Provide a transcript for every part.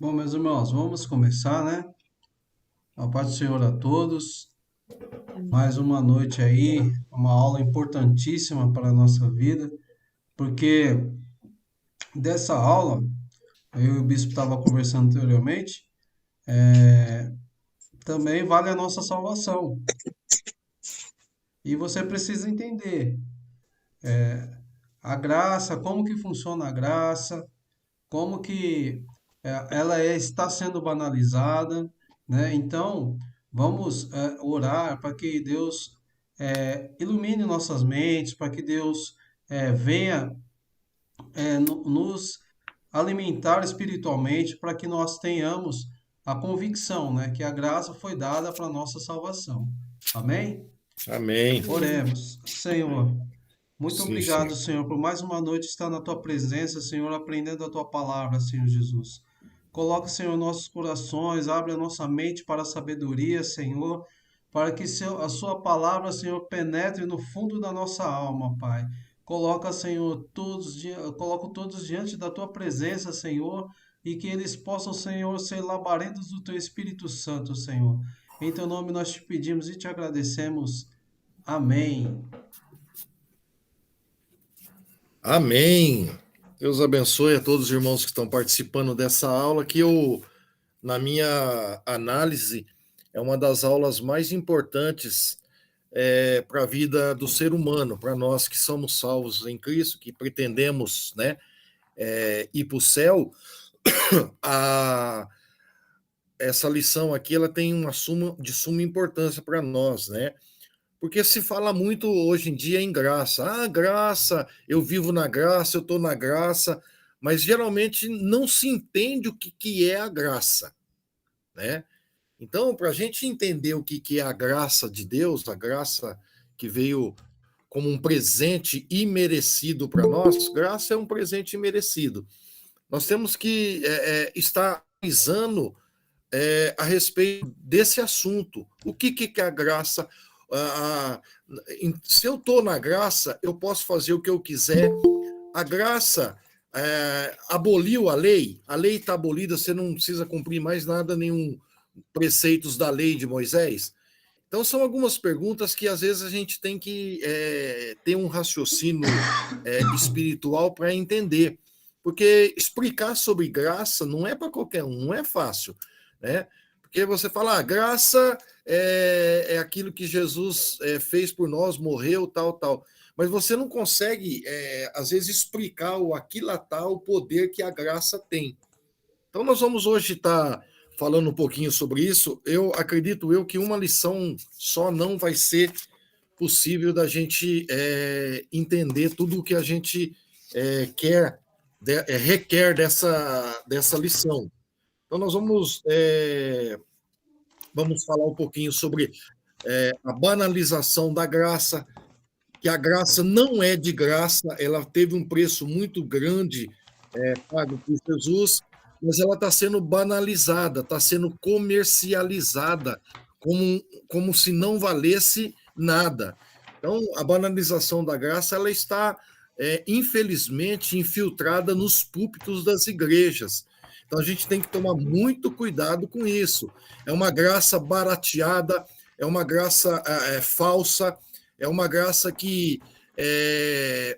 Bom, meus irmãos, vamos começar, né? A paz do Senhor a todos. Amém. Mais uma noite aí, uma aula importantíssima para a nossa vida, porque dessa aula, eu e o bispo estava conversando anteriormente, também vale a nossa salvação. E você precisa entender a graça, como que funciona a graça, como que está sendo banalizada, né? Então, vamos orar para que Deus ilumine nossas mentes, para que Deus venha nos alimentar espiritualmente, para que nós tenhamos a convicção, né, que a graça foi dada para nossa salvação. Amém? Amém. Amém. Oremos. Senhor, muito Sim, obrigado, Senhor. Senhor, por mais uma noite estar na tua presença, Senhor, aprendendo a tua palavra, Senhor Jesus. Coloca, Senhor, nossos corações, abre a nossa mente para a sabedoria, Senhor, para que a sua palavra, Senhor, penetre no fundo da nossa alma, Pai. Coloca, Senhor, coloco todos diante da tua presença, Senhor, e que eles possam, Senhor, ser labaredas do teu Espírito Santo, Senhor. Em teu nome nós te pedimos e te agradecemos. Amém. Amém. Deus abençoe a todos os irmãos que estão participando dessa aula, que eu, na minha análise, é uma das aulas mais importantes para a vida do ser humano, para nós que somos salvos em Cristo, que pretendemos, né, ir para o céu. A, essa lição aqui ela tem uma de suma importância para nós, né? Porque se fala muito hoje em dia em graça. Ah, graça, eu vivo na graça, eu estou na graça, mas geralmente não se entende o que é a graça, né? Então, para a gente entender o que é a graça de Deus, a graça que veio como um presente imerecido para nós, graça é um presente imerecido. Nós temos que estar analisando a respeito desse assunto. O que é a graça? Ah, se eu estou na graça, eu posso fazer o que eu quiser. A graça aboliu a lei está abolida, você não precisa cumprir mais nada, nenhum preceitos da lei de Moisés. Então, são algumas perguntas que às vezes a gente tem que ter um raciocínio espiritual para entender. Porque explicar sobre graça não é para qualquer um, não é fácil. Né? Porque você fala, graça é aquilo que Jesus fez por nós, morreu, tal, tal. Mas você não consegue, às vezes, explicar ou aquilatar o poder que a graça tem. Então, nós vamos hoje estar falando um pouquinho sobre isso. Eu acredito que uma lição só não vai ser possível da gente entender tudo o que a gente requer dessa lição. Então, nós vamos falar um pouquinho sobre a banalização da graça, que a graça não é de graça, ela teve um preço muito grande pago por Jesus, mas ela está sendo banalizada, está sendo comercializada como se não valesse nada. Então, a banalização da graça ela está, infelizmente, infiltrada nos púlpitos das igrejas. Então, a gente tem que tomar muito cuidado com isso. É uma graça barateada, é uma graça falsa, é uma graça que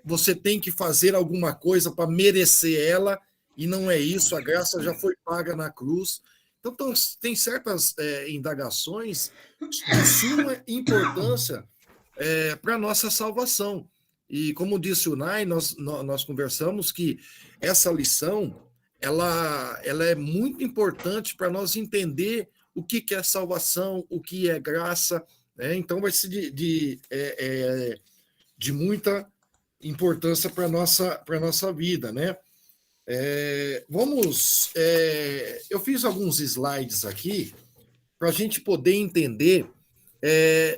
você tem que fazer alguma coisa para merecer ela, e não é isso, a graça já foi paga na cruz. Então, tem certas indagações de suma importância para a nossa salvação. E como disse o Nai, nós conversamos que essa lição ela é muito importante para nós entender o que é salvação, o que é graça. Né? Então, vai ser de muita importância para a nossa vida, né? Eu fiz alguns slides aqui para a gente poder entender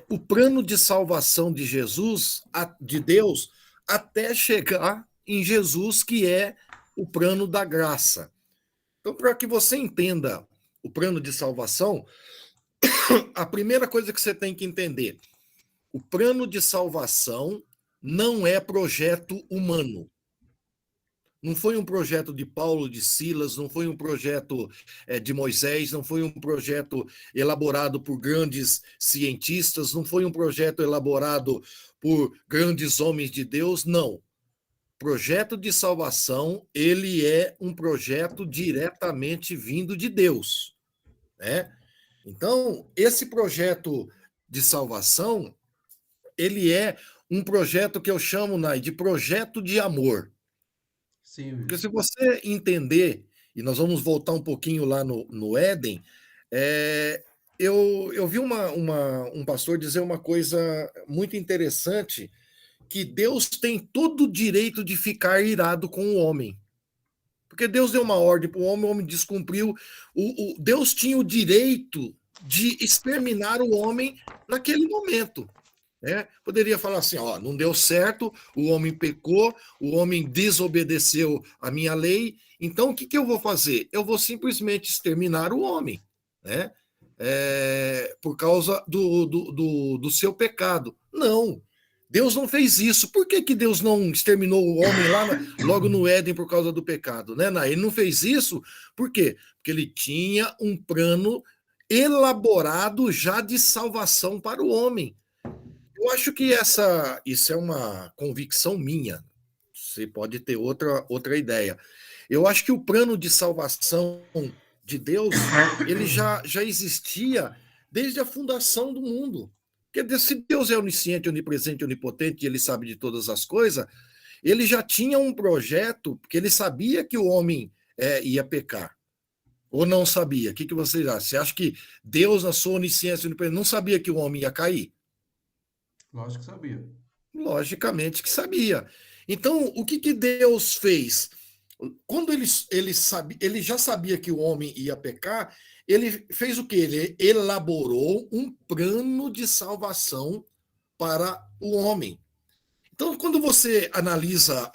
o plano de salvação de Jesus, de Deus, até chegar em Jesus, que é o plano da graça. Então, para que você entenda o plano de salvação, a primeira coisa que você tem que entender: o plano de salvação não é projeto humano. Não foi um projeto de Paulo, de Silas, não foi um projeto de Moisés, não foi um projeto elaborado por grandes cientistas, não foi um projeto elaborado por grandes homens de Deus, não. Projeto de salvação, ele é um projeto diretamente vindo de Deus, né? Então, esse projeto de salvação, ele é um projeto que eu chamo, Nai, de projeto de amor. Sim, Porque se bispo. você entender, e nós vamos voltar um pouquinho lá no Éden, eu vi um pastor dizer uma coisa muito interessante, que Deus tem todo o direito de ficar irado com o homem. Porque Deus deu uma ordem para o homem descumpriu. Deus tinha o direito de exterminar o homem naquele momento. Né? Poderia falar assim: ó, não deu certo, o homem pecou, o homem desobedeceu a minha lei, então o que, que eu vou fazer? Eu vou simplesmente exterminar o homem, né? Por causa do seu pecado. Não. Deus não fez isso. Por que, que Deus não exterminou o homem logo no Éden por causa do pecado? Né? Ele não fez isso por quê? Porque ele tinha um plano elaborado já de salvação para o homem. Eu acho que isso é uma convicção minha. Você pode ter outra ideia. Eu acho que o plano de salvação de Deus, ele já existia desde a fundação do mundo. Porque se Deus é onisciente, onipresente, onipotente, e ele sabe de todas as coisas, ele já tinha um projeto, porque ele sabia que o homem ia pecar. Ou não sabia? O que vocês acham? Você acha que Deus, na sua onisciência, não sabia que o homem ia cair? Lógico que sabia. Logicamente que sabia. Então, o que Deus fez? Quando ele já sabia que o homem ia pecar, ele fez o que? Ele elaborou um plano de salvação para o homem. Então, quando você analisa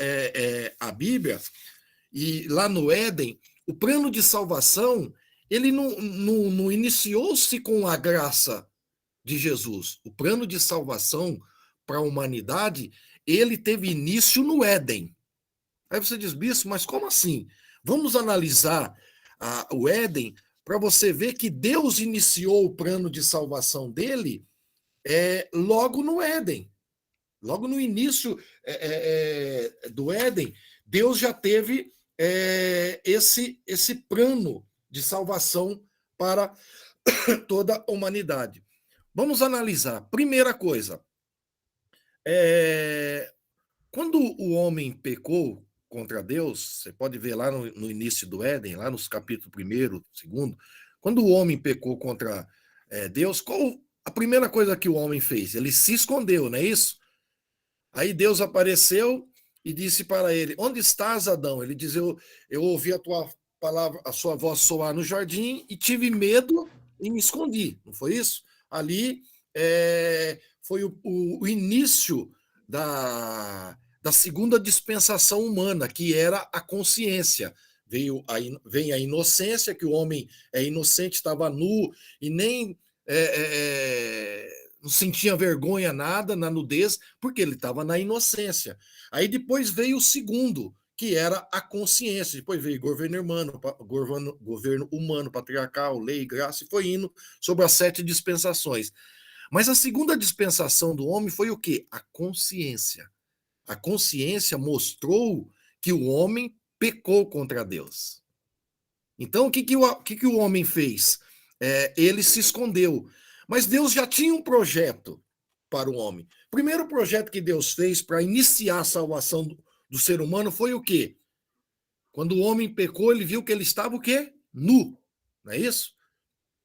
a Bíblia, e lá no Éden, o plano de salvação, ele não iniciou-se com a graça de Jesus. O plano de salvação para a humanidade, ele teve início no Éden. Aí você diz, bispo, mas como assim? Vamos analisar o Éden para você ver que Deus iniciou o plano de salvação dele logo no Éden. Logo no início do Éden, Deus já teve esse plano de salvação para toda a humanidade. Vamos analisar. Primeira coisa, quando o homem pecou contra Deus, você pode ver lá no início do Éden, lá nos capítulos 1º, 2º, quando o homem pecou contra Deus, qual a primeira coisa que o homem fez? Ele se escondeu, não é isso? Aí Deus apareceu e disse para ele: onde estás, Adão? Ele diz: eu ouvi a tua palavra, a sua voz soar no jardim e tive medo e me escondi. Não foi isso? Ali foi o início da segunda dispensação humana, que era a consciência. Vem a inocência, que o homem é inocente, estava nu e nem não sentia vergonha nada na nudez, porque ele estava na inocência. Aí depois veio o segundo, que era a consciência. Depois veio governo humano, patriarcal, lei, graça, e foi indo sobre as 7 dispensações. Mas a segunda dispensação do homem foi o quê? A consciência. A consciência mostrou que o homem pecou contra Deus. Então, o que o homem fez? Ele se escondeu. Mas Deus já tinha um projeto para o homem. O primeiro projeto que Deus fez para iniciar a salvação do ser humano foi o quê? Quando o homem pecou, ele viu que ele estava o quê? Nu. Não é isso?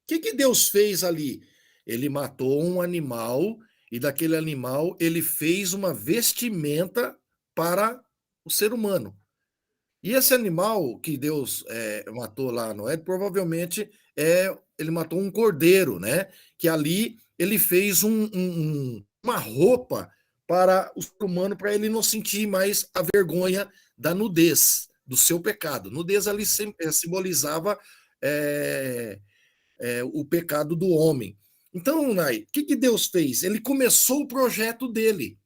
O que Deus fez ali? Ele matou um animal e daquele animal ele fez uma vestimenta para o ser humano. E esse animal que Deus matou lá no Éden, provavelmente ele matou um cordeiro, né? Que ali ele fez uma roupa para o ser humano, para ele não sentir mais a vergonha da nudez, do seu pecado. Nudez ali simbolizava o pecado do homem. Então, Nai, o que Deus fez? Ele começou o projeto dele.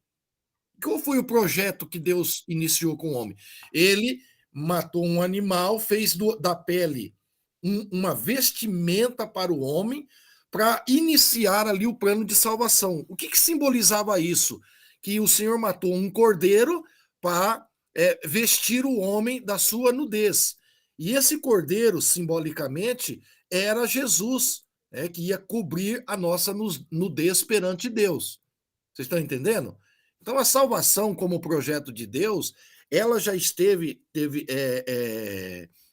Qual foi o projeto que Deus iniciou com o homem? Ele matou um animal, fez da pele uma vestimenta para o homem, para iniciar ali o plano de salvação. O que simbolizava isso? Que o Senhor matou um cordeiro para vestir o homem da sua nudez. E esse cordeiro, simbolicamente, era Jesus, que ia cobrir a nossa nudez perante Deus. Vocês estão entendendo? Então, a salvação, como projeto de Deus, ela já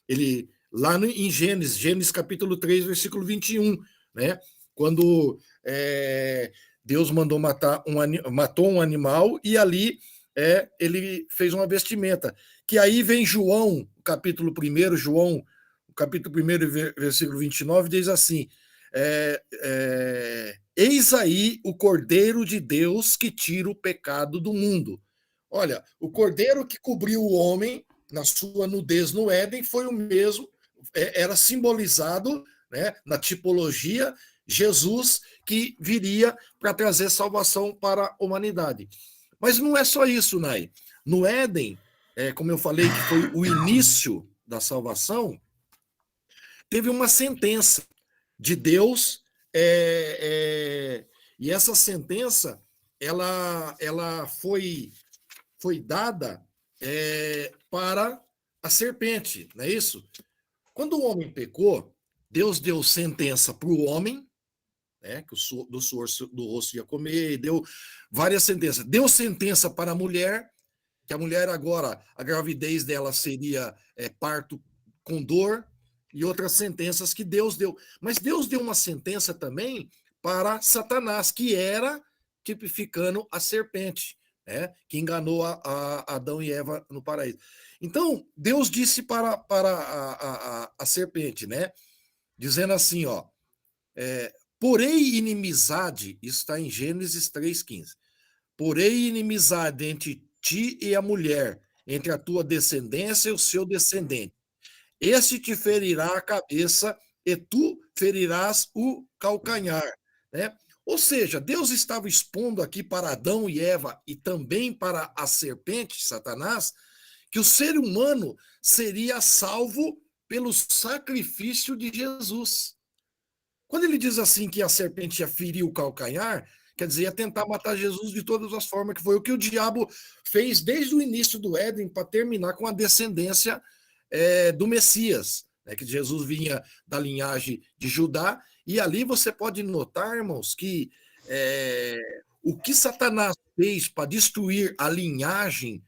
ele lá em Gênesis capítulo 3, versículo 21, né? Quando Deus matou um animal e ali ele fez uma vestimenta. Que aí vem João, capítulo 1, capítulo 1, versículo 29, diz assim: eis aí o Cordeiro de Deus que tira o pecado do mundo. Olha, o Cordeiro que cobriu o homem na sua nudez no Éden foi o mesmo, era simbolizado, né, na tipologia, Jesus que viria para trazer salvação para a humanidade. Mas não é só isso, Nai. No Éden, como eu falei, que foi o início da salvação, teve uma sentença de Deus, e essa sentença ela foi dada para a serpente, não é isso? Quando o homem pecou, Deus deu sentença para o homem, que do suor do rosto ia comer, deu várias sentenças. Deu sentença para a mulher, que a mulher agora, a gravidez dela seria parto com dor, e outras sentenças que Deus deu. Mas Deus deu uma sentença também para Satanás, que era tipificando a serpente, que enganou a Adão e Eva no paraíso. Então, Deus disse para a serpente, né? Dizendo assim, porém inimizade, isso está em Gênesis 3,15. Porém inimizade entre ti e a mulher, entre a tua descendência e o seu descendente. Este te ferirá a cabeça e tu ferirás o calcanhar, né? Ou seja, Deus estava expondo aqui para Adão e Eva e também para a serpente, Satanás, que o ser humano seria salvo pelo sacrifício de Jesus. Quando ele diz assim que a serpente ia ferir o calcanhar, quer dizer, ia tentar matar Jesus de todas as formas, que foi o que o diabo fez desde o início do Éden para terminar com a descendência do Messias, que Jesus vinha da linhagem de Judá, e ali você pode notar, irmãos, que o que Satanás fez para destruir a linhagem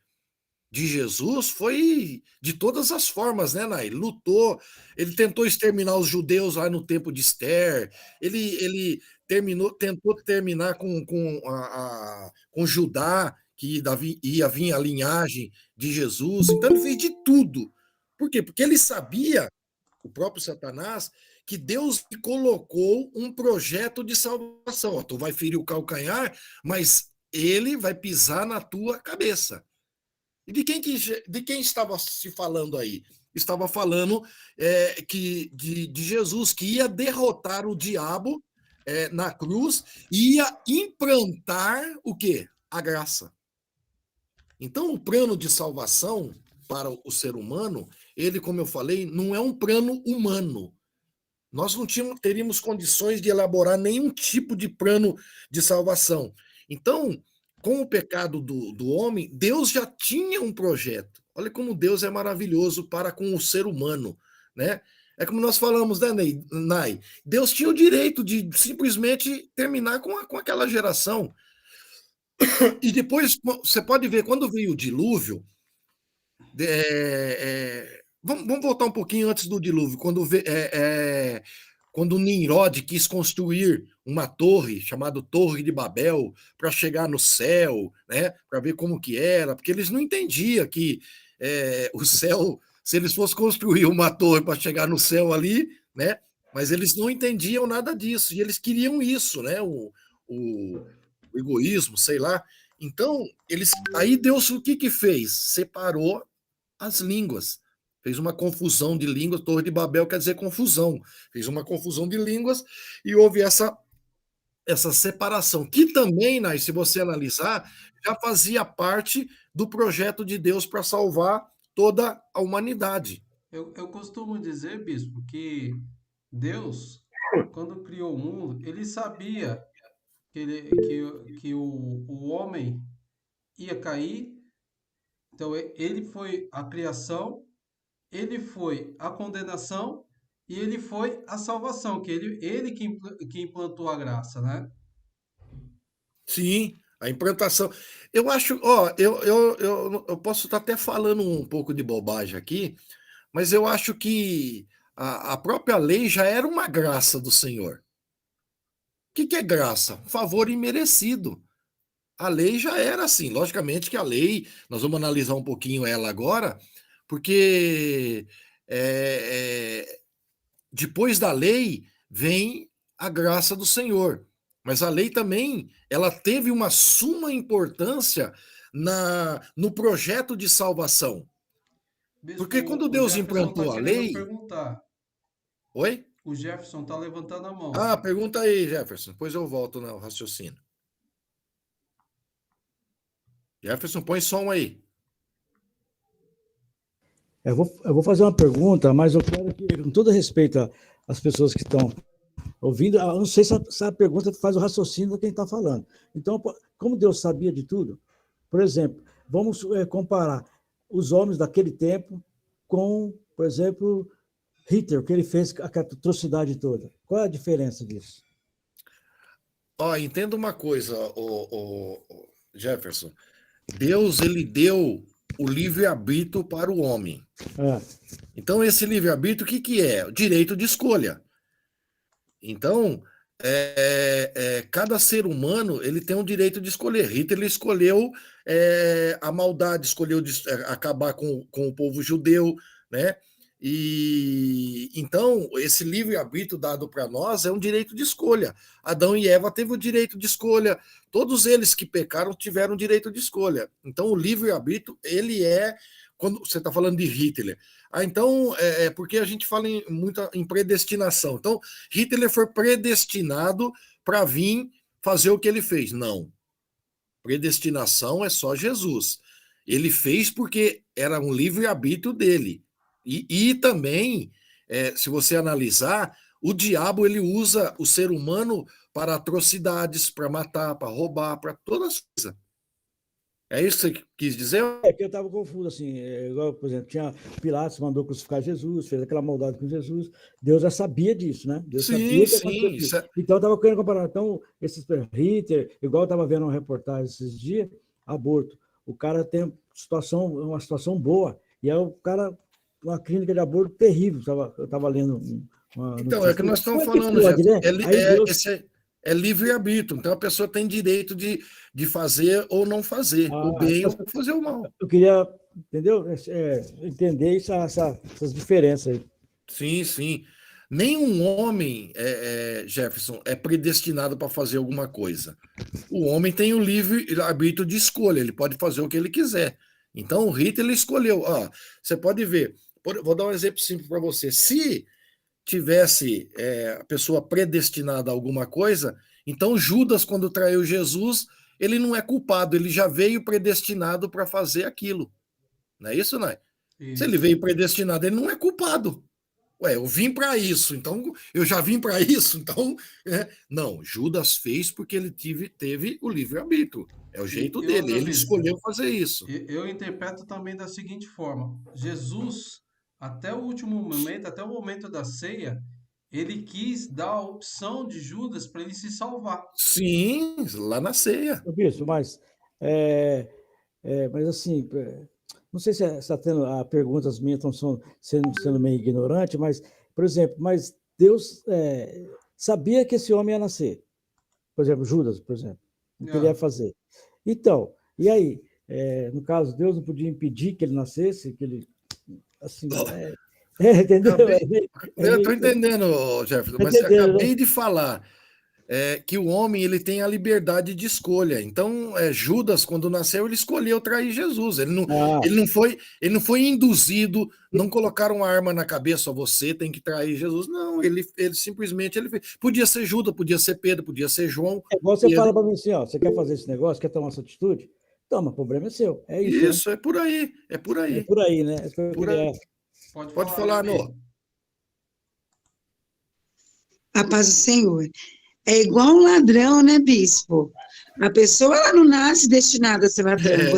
de Jesus foi de todas as formas, né, Nai? Lutou, ele tentou exterminar os judeus lá no tempo de Esther, ele tentou terminar com Judá, que ia vir a linhagem de Jesus, então ele fez de tudo. Por quê? Porque ele sabia, o próprio Satanás, que Deus colocou um projeto de salvação. Tu vai ferir o calcanhar, mas ele vai pisar na tua cabeça. E de quem estava se falando aí? Estava falando de Jesus, que ia derrotar o diabo na cruz e ia implantar o quê? A graça. Então, o plano de salvação para o ser humano, ele, como eu falei, não é um plano humano. Nós não teríamos condições de elaborar nenhum tipo de plano de salvação. Então, com o pecado do homem, Deus já tinha um projeto. Olha como Deus é maravilhoso para com o ser humano, né? É como nós falamos, né, Nai? Deus tinha o direito de simplesmente terminar com aquela geração. E depois, você pode ver, quando veio o dilúvio, vamos voltar um pouquinho antes do dilúvio, quando Nimrod quis construir uma torre chamada Torre de Babel para chegar no céu, né, para ver como que era, porque eles não entendiam que o céu, se eles fossem construir uma torre para chegar no céu ali, né, mas eles não entendiam nada disso e eles queriam isso, né, o egoísmo, sei lá. Então aí Deus o que fez? Separou as línguas. Fez uma confusão de línguas, Torre de Babel quer dizer confusão. Fez uma confusão de línguas e houve essa separação, que também, se você analisar, já fazia parte do projeto de Deus para salvar toda a humanidade. Eu costumo dizer, bispo, que Deus, quando criou o mundo, ele sabia que o homem ia cair. Então, ele foi a criação, ele foi a condenação e ele foi a salvação, que ele que implantou a graça, né? Sim, a implantação. Eu acho, ó, eu posso estar até falando um pouco de bobagem aqui, mas eu acho que a própria lei já era uma graça do Senhor. O que é graça? Um favor imerecido. A lei já era assim. Logicamente que a lei, nós vamos analisar um pouquinho ela agora, porque depois da lei vem a graça do Senhor. Mas a lei também, ela teve uma suma importância no projeto de salvação. Bispo, Porque quando o Deus Jefferson está implantou a querendo lei. perguntar. Oi? O Jefferson está levantando a mão. Ah, pergunta aí, Jefferson. Depois eu volto no raciocínio. Jefferson, põe som aí. Eu vou fazer uma pergunta, mas eu quero que, com todo respeito às pessoas que estão ouvindo, eu não sei se a pergunta faz o raciocínio de quem está falando. Então, como Deus sabia de tudo, por exemplo, vamos comparar os homens daquele tempo com, por exemplo, Hitler, que ele fez a atrocidade toda. Qual é a diferença disso? Ó, entenda uma coisa, Jefferson. Deus, ele deu o livre-arbítrio para o homem. É. Então, esse livre-arbítrio, o que é? O direito de escolha. Então, cada ser humano ele tem um direito de escolher. Hitler escolheu a maldade, escolheu acabar com o povo judeu, né? E então esse livre-arbítrio dado para nós é um direito de escolha. Adão e Eva teve o direito de escolha. Todos eles que pecaram tiveram o direito de escolha. Então o livre-arbítrio ele é quando você está falando de Hitler. Então porque a gente fala muito em predestinação. Então Hitler foi predestinado para vir fazer o que ele fez. Não. Predestinação é só Jesus. Ele fez porque era um livre-arbítrio dele. E também, se você analisar, o diabo ele usa o ser humano para atrocidades, para matar, para roubar, para todas as coisas. É isso que você quis dizer? É que eu estava confuso, assim, igual, por exemplo, tinha Pilatos mandou crucificar Jesus, fez aquela maldade com Jesus, Deus já sabia disso, né? Deus Sim, sabia que sim. aconteceu. Então, eu estava querendo comparar. Então, esses Hitler, igual eu estava vendo uma reportagem esses dias, aborto. O cara tem uma situação boa, e é o cara, uma clínica de aborto terrível. Eu estava lendo uma Então, é notícia. que nós estamos Como é que falando, pode, Jefferson. né? Aí Deus... Esse é livre-arbítrio. Então, a pessoa tem direito de fazer ou não fazer, o bem ou fazer o mal. Eu queria, entendeu? Entender essas diferenças aí. Sim, sim. Nenhum homem, Jefferson, é predestinado para fazer alguma coisa. O homem tem o livre-arbítrio de escolha, ele pode fazer o que ele quiser. Então, o Hitler ele escolheu. Ó, você pode ver, vou dar um exemplo simples para você. Se tivesse a pessoa predestinada a alguma coisa, então Judas, quando traiu Jesus, ele não é culpado, ele já veio predestinado para fazer aquilo. Não é isso, não é? Se ele Isso. veio predestinado, ele não é culpado. Ué, eu vim para isso, então eu já vim para isso, então. Não, Judas fez porque ele teve o livre-arbítrio. É o jeito E dele, outra, ele bispo, escolheu fazer isso. eu interpreto também da seguinte forma: Jesus, até o último momento, até o momento da ceia, ele quis dar a opção de Judas para ele se salvar. Sim, lá na ceia. Bispo, mas assim, não sei se está tendo perguntas minhas estão sendo meio ignorante, mas, por exemplo, mas Deus sabia que esse homem ia nascer. Por exemplo, Judas, por exemplo, o que ele ia fazer. Então, e aí? No caso, Deus não podia impedir que ele nascesse, que ele, assim, entendeu? Eu estou entendendo, Jefferson, mas acabei de falar que o homem ele tem a liberdade de escolha. Então, Judas, quando nasceu, ele escolheu trair Jesus. Ele não foi induzido, não colocaram uma arma na cabeça, você tem que trair Jesus. Não, ele simplesmente ele fez. Podia ser Judas, podia ser Pedro, podia ser João. Igual você fala para mim assim, ó, você quer fazer esse negócio, quer tomar essa atitude? Então, mas o problema é seu. É isso, né? Isso, é por aí, é por É aí. por aí, né? É por Por aí. aí. Pode Pode falar, falar, Gabi. Nô. A paz do Senhor. É igual um ladrão, né, bispo? A pessoa ela não nasce destinada a ser ladrão. É,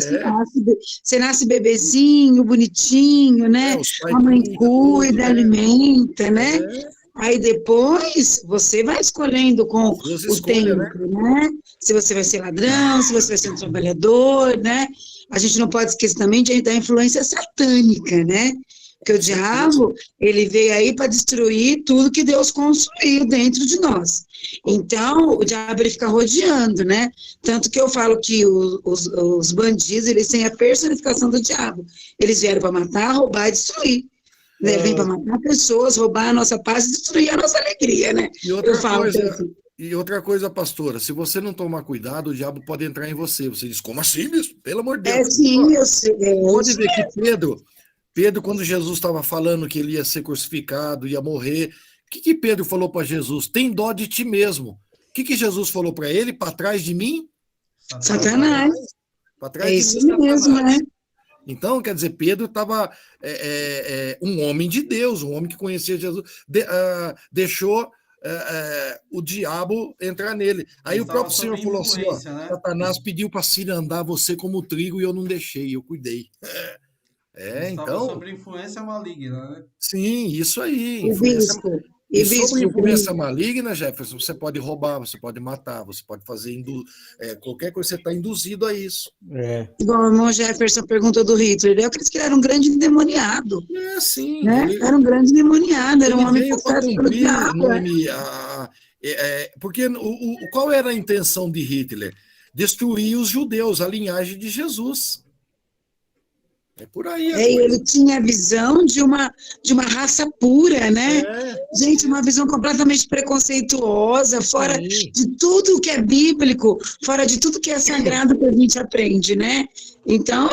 Você nasce bebezinho, bonitinho, né? os pais A mãe cuidam tudo, cuida, né? alimenta, né? É, Aí depois você vai escolhendo com suas o escolhas, né? tempo, né? Se você vai ser ladrão, se você vai ser um trabalhador, né? A gente não pode esquecer também da influência satânica, né? Porque o Com certeza. diabo, ele veio aí para destruir tudo que Deus construiu dentro de nós. Então, o diabo, ele fica rodeando, né? Tanto que eu falo que os bandidos, eles têm a personificação do diabo. Eles vieram para matar, roubar e destruir. Né? Ele vem para matar pessoas, roubar a nossa paz e destruir a nossa alegria, né? E Eu outra falo que é coisa, assim. pastora, se você não tomar cuidado, o diabo pode entrar em você. Você diz, como assim, bispo? Pelo amor de É Deus. sim, eu sei. Pode ver que Pedro, quando Jesus estava falando que ele ia ser crucificado, ia morrer, o que Pedro falou para Jesus? Tem dó de ti mesmo. O que Jesus falou para ele? Para trás de mim? Satanás. Satanás. Para É trás de mim, isso mesmo, Satanás. né? Então, quer dizer, Pedro estava um homem de Deus, um homem que conhecia Jesus, deixou o diabo entrar nele. Aí Ele o estava próprio Senhor sob falou assim: ó, influência, né? Satanás pediu para cirandar você como trigo e eu não deixei, eu cuidei. Ele estava Então, sob influência maligna, né? sim, isso aí, E influência. bispo, E sobre tem, influência maligna, Jefferson, você pode roubar, você pode matar, você pode fazer qualquer coisa, você está induzido a isso. É. igual o irmão Jefferson perguntou do Hitler, eu acredito que ele era um grande endemoniado, É, sim, né? Era um grande endemoniado, era um ele homem veio para possesso pelo cumprir, diabo, né? Noemi, porque qual era a intenção de Hitler? Destruir os judeus, a linhagem de Jesus. É por aí a É, e coisa. ele tinha a visão de uma raça pura, né? É, Gente, uma visão completamente preconceituosa, fora sim. de tudo que é bíblico, fora de tudo que é sagrado que a gente aprende, né? Então,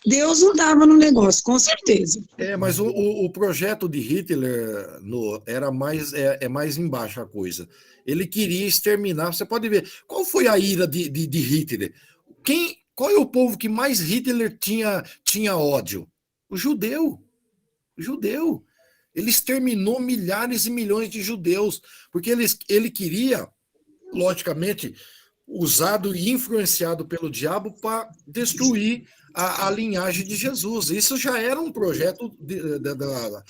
Deus não dava no negócio, com certeza. Mas o projeto de Hitler era mais embaixo a coisa. Ele queria exterminar. Você pode ver. Qual foi a ira de Hitler? Qual é o povo que mais Hitler tinha ódio? O judeu. O judeu. Ele exterminou milhares e milhões de judeus, porque ele queria, logicamente, usado e influenciado pelo diabo para destruir a linhagem de Jesus. Isso já era um projeto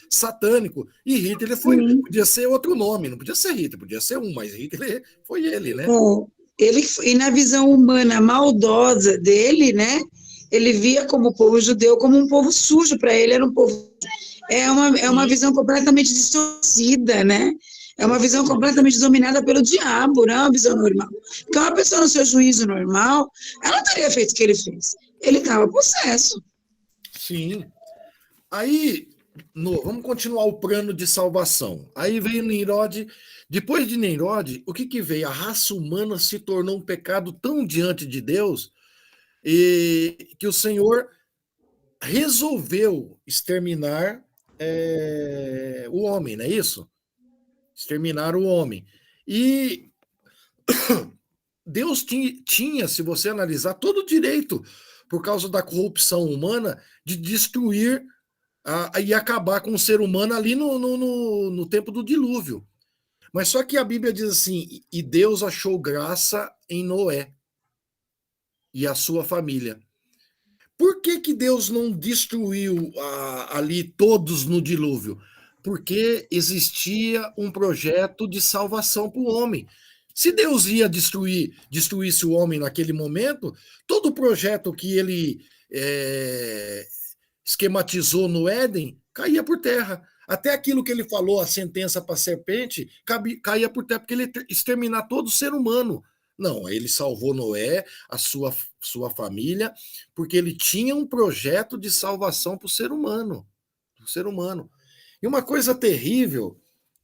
satânico. E Hitler Sim. podia ser outro nome, não podia ser Hitler, podia ser mas Hitler foi ele, né? E na visão humana maldosa dele, né? Ele via como o povo judeu como um povo sujo, para ele era um povo. É uma visão completamente distorcida, né? É uma visão completamente dominada pelo diabo, não é uma visão normal. Porque uma pessoa no seu juízo normal, ela não teria feito o que ele fez. Ele estava possesso. Sim. Aí, vamos continuar o plano de salvação. Aí veio Nimrod. Depois de Nimrod, o que veio? A raça humana se tornou um pecado tão diante de Deus e que o Senhor resolveu exterminar o homem, não é isso? Exterminar o homem. E Deus tinha, se você analisar, todo o direito, por causa da corrupção humana, de destruir e acabar com o ser humano ali no tempo do dilúvio. Mas só que a Bíblia diz assim: e Deus achou graça em Noé e a sua família. Por que Deus não destruiu ali todos no dilúvio? Porque existia um projeto de salvação para o homem. Se Deus ia destruísse o homem naquele momento, todo o projeto que ele esquematizou no Éden caía por terra. Até aquilo que ele falou, a sentença para a serpente, caía por terra, porque ele ia exterminar todo ser humano. Não, ele salvou Noé, a sua família, porque ele tinha um projeto de salvação para o ser humano. E uma coisa terrível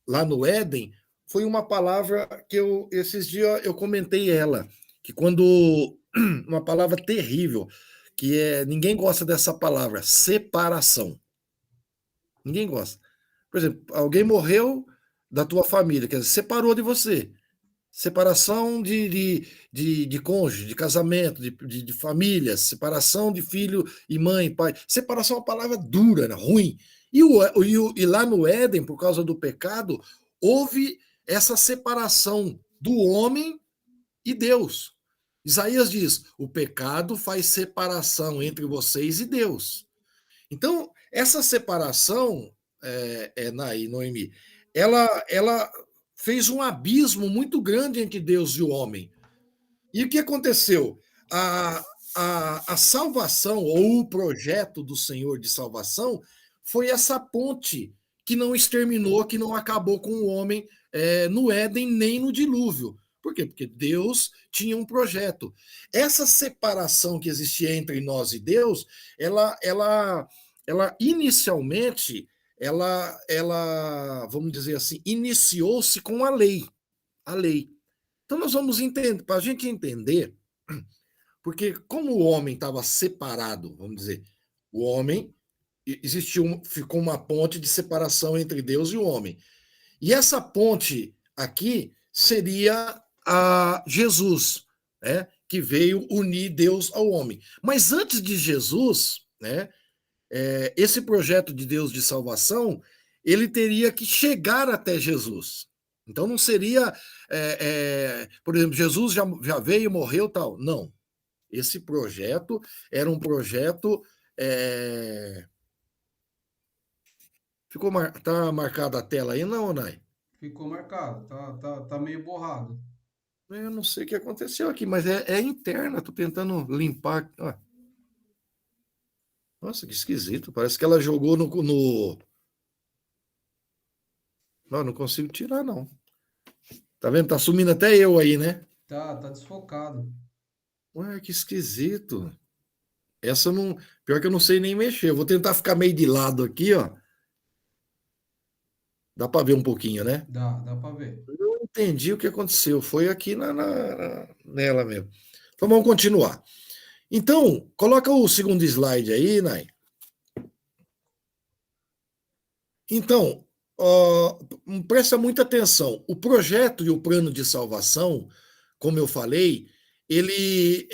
lá no Éden foi uma palavra que esses dias eu comentei ela, que quando uma palavra terrível, que ninguém gosta dessa palavra, separação. Ninguém gosta. Por exemplo, alguém morreu da tua família, quer dizer, separou de você. Separação de cônjuge, de casamento, de família, separação de filho e mãe, pai. Separação é uma palavra dura, né? Ruim. E lá no Éden, por causa do pecado, houve essa separação do homem e Deus. Isaías diz: o pecado faz separação entre vocês e Deus. Então, essa separação, Noemi, ela fez um abismo muito grande entre Deus e o homem. E o que aconteceu? A salvação, ou o projeto do Senhor de salvação, foi essa ponte que não exterminou, que não acabou com o homem no Éden, nem no dilúvio. Por quê? Porque Deus tinha um projeto. Essa separação que existia entre nós e Deus, ela inicialmente, vamos dizer assim, iniciou-se com a lei. A lei. Então nós vamos entender, para a gente entender, porque como o homem estava separado, vamos dizer, o homem ficou uma ponte de separação entre Deus e o homem. E essa ponte aqui seria a Jesus, né, que veio unir Deus ao homem. Mas antes de Jesus, né, esse projeto de Deus de salvação, ele teria que chegar até Jesus. Então não seria, por exemplo, Jesus já veio, morreu, tal. Não. Esse projeto era um projeto. Tá marcada a tela aí, não, Nai? Ficou marcado, tá meio borrado. Eu não sei o que aconteceu aqui, mas é interna. Estou tentando limpar. Ah. Nossa, que esquisito. Parece que ela jogou no... Não consigo tirar, não. Tá vendo? Tá sumindo até eu aí, né? Tá desfocado. Ué, que esquisito. Essa não... Pior que eu não sei nem mexer. Eu vou tentar ficar meio de lado aqui, ó. Dá para ver um pouquinho, né? Dá para ver. Eu não entendi o que aconteceu. Foi aqui nela mesmo. Então vamos continuar. Então, coloca o segundo slide aí, Nai. Então, presta muita atenção. O projeto e o plano de salvação, como eu falei, ele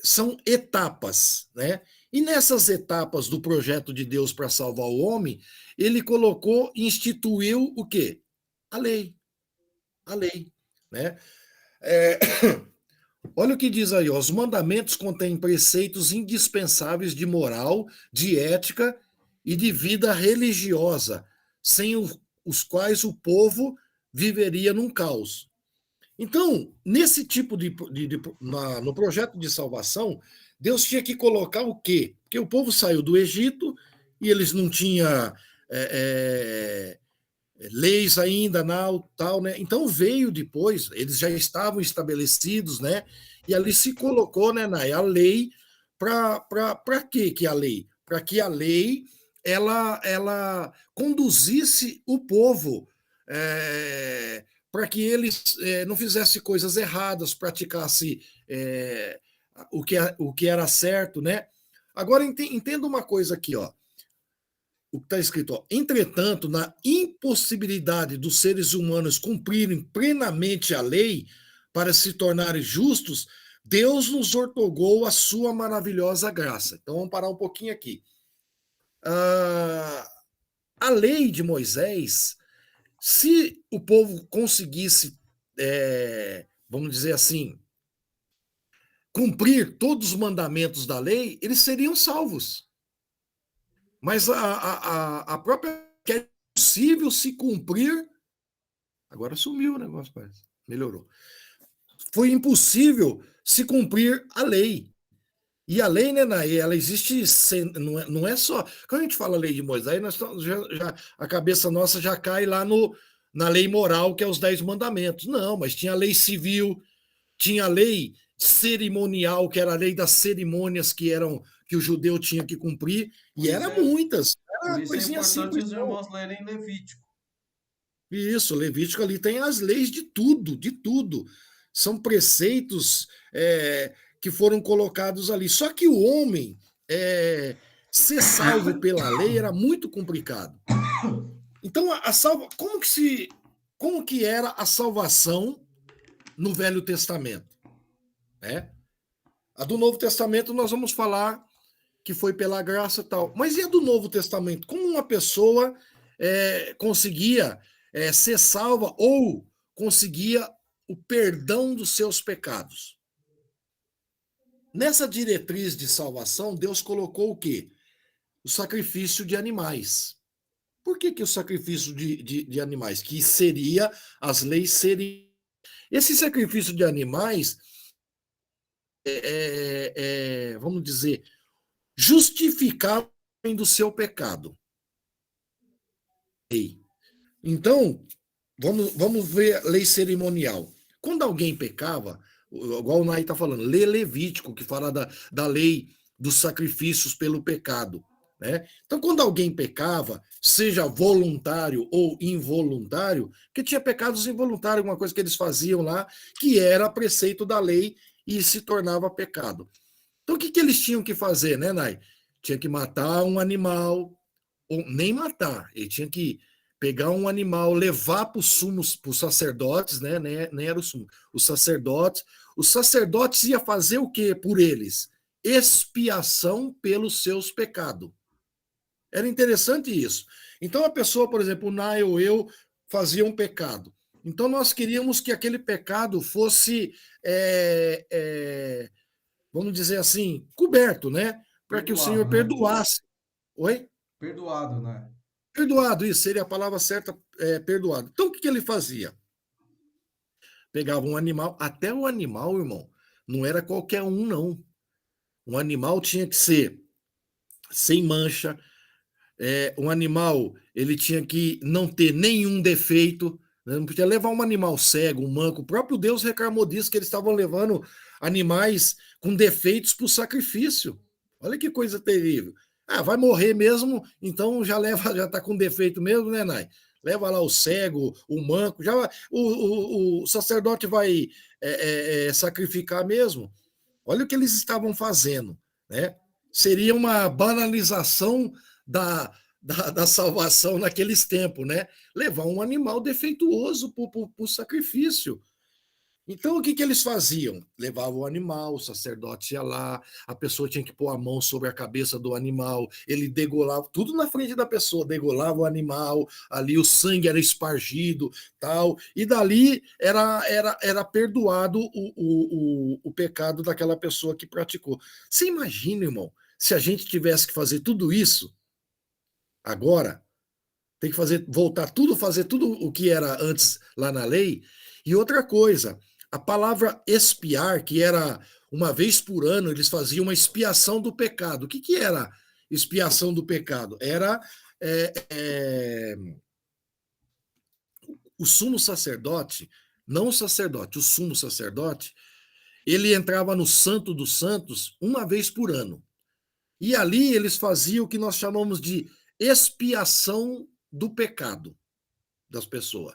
são etapas, né? E nessas etapas do projeto de Deus para salvar o homem, ele instituiu o quê? A lei. A lei, né? Olha o que diz aí, ó, os mandamentos contêm preceitos indispensáveis de moral, de ética e de vida religiosa, sem os quais o povo viveria num caos. Então, nesse tipo no projeto de salvação, Deus tinha que colocar o quê? Porque o povo saiu do Egito e eles não tinham leis ainda, tal, né? Então veio depois, eles já estavam estabelecidos, né? E ali se colocou, né, a lei para quê que a lei? Para que a lei ela conduzisse o povo para que eles não fizessem coisas erradas, praticasse o que era certo, né? Agora entenda uma coisa aqui, ó. O que está escrito, ó, entretanto, na impossibilidade dos seres humanos cumprirem plenamente a lei para se tornarem justos, Deus nos outorgou a sua maravilhosa graça. Então vamos parar um pouquinho aqui. A lei de Moisés, se o povo conseguisse, vamos dizer assim, cumprir todos os mandamentos da lei, eles seriam salvos. Mas a própria que é possível se cumprir. Agora sumiu o negócio, parece. Melhorou. Foi impossível se cumprir a lei. E a lei, né, ela existe, não é só. Quando a gente fala lei de Moisés, a cabeça nossa já cai lá na lei moral, que é os 10 mandamentos. Não, mas tinha a lei civil, tinha a lei cerimonial, que era a lei das cerimônias que o judeu tinha que cumprir, e eram muitas. Por isso é importante os irmãos lerem Levítico. Isso, Levítico ali tem as leis de tudo, de tudo. São preceitos que foram colocados ali. Só que o homem ser salvo pela lei era muito complicado. Então, como que era a salvação no Velho Testamento, né? A do Novo Testamento nós vamos falar que foi pela graça e tal. Mas e a do Novo Testamento? Como uma pessoa conseguia ser salva ou conseguia o perdão dos seus pecados? Nessa diretriz de salvação, Deus colocou o quê? O sacrifício de animais. Por que o sacrifício de animais? Que seria, as leis seriam. Esse sacrifício de animais, vamos dizer, justificava do seu pecado. Então, vamos ver a lei cerimonial. Quando alguém pecava, igual o Nai está falando, lê Levítico, que fala da lei dos sacrifícios pelo pecado. Né? Então, quando alguém pecava, seja voluntário ou involuntário, que tinha pecados involuntários, alguma coisa que eles faziam lá, que era preceito da lei e se tornava pecado. Então, o que eles tinham que fazer, né, Nai? Tinha que matar um animal, ou nem matar, ele tinha que pegar um animal, levar para os sacerdotes, né? Nem era o sumo, os sacerdotes iam fazer o quê por eles? Expiação pelos seus pecados. Era interessante isso. Então, a pessoa, por exemplo, o Nai ou eu, fazia um pecado. Então, nós queríamos que aquele pecado fosse, vamos dizer assim, coberto, né? Para que o Senhor perdoasse. Oi? Perdoado, né? Perdoado, isso seria a palavra certa, perdoado. Então, o que ele fazia? Pegava um animal, até o animal, irmão, não era qualquer um, não. Um animal tinha que ser sem mancha, um animal, ele tinha que não ter nenhum defeito, né? Não podia levar um animal cego, um manco. O próprio Deus reclamou disso, que eles estavam levando animais com defeitos para o sacrifício. Olha que coisa terrível. Ah, vai morrer mesmo, então já está com defeito mesmo, né, Nai? Leva lá o cego, o manco, já o sacerdote vai sacrificar mesmo. Olha o que eles estavam fazendo, né? Seria uma banalização da salvação naqueles tempos, né? Levar um animal defeituoso para o sacrifício. Então, o que eles faziam? Levavam o animal, o sacerdote ia lá, a pessoa tinha que pôr a mão sobre a cabeça do animal, ele degolava, tudo na frente da pessoa, degolava o animal, ali o sangue era espargido, tal, e dali era perdoado o pecado daquela pessoa que praticou. Você imagina, irmão, se a gente tivesse que fazer tudo isso, agora, tem que fazer tudo o que era antes lá na lei. E outra coisa, a palavra expiar, que era uma vez por ano, eles faziam uma expiação do pecado. O que era expiação do pecado? Era o sumo sacerdote, não o sacerdote, o sumo sacerdote, ele entrava no Santo dos Santos uma vez por ano. E ali eles faziam o que nós chamamos de expiação do pecado das pessoas.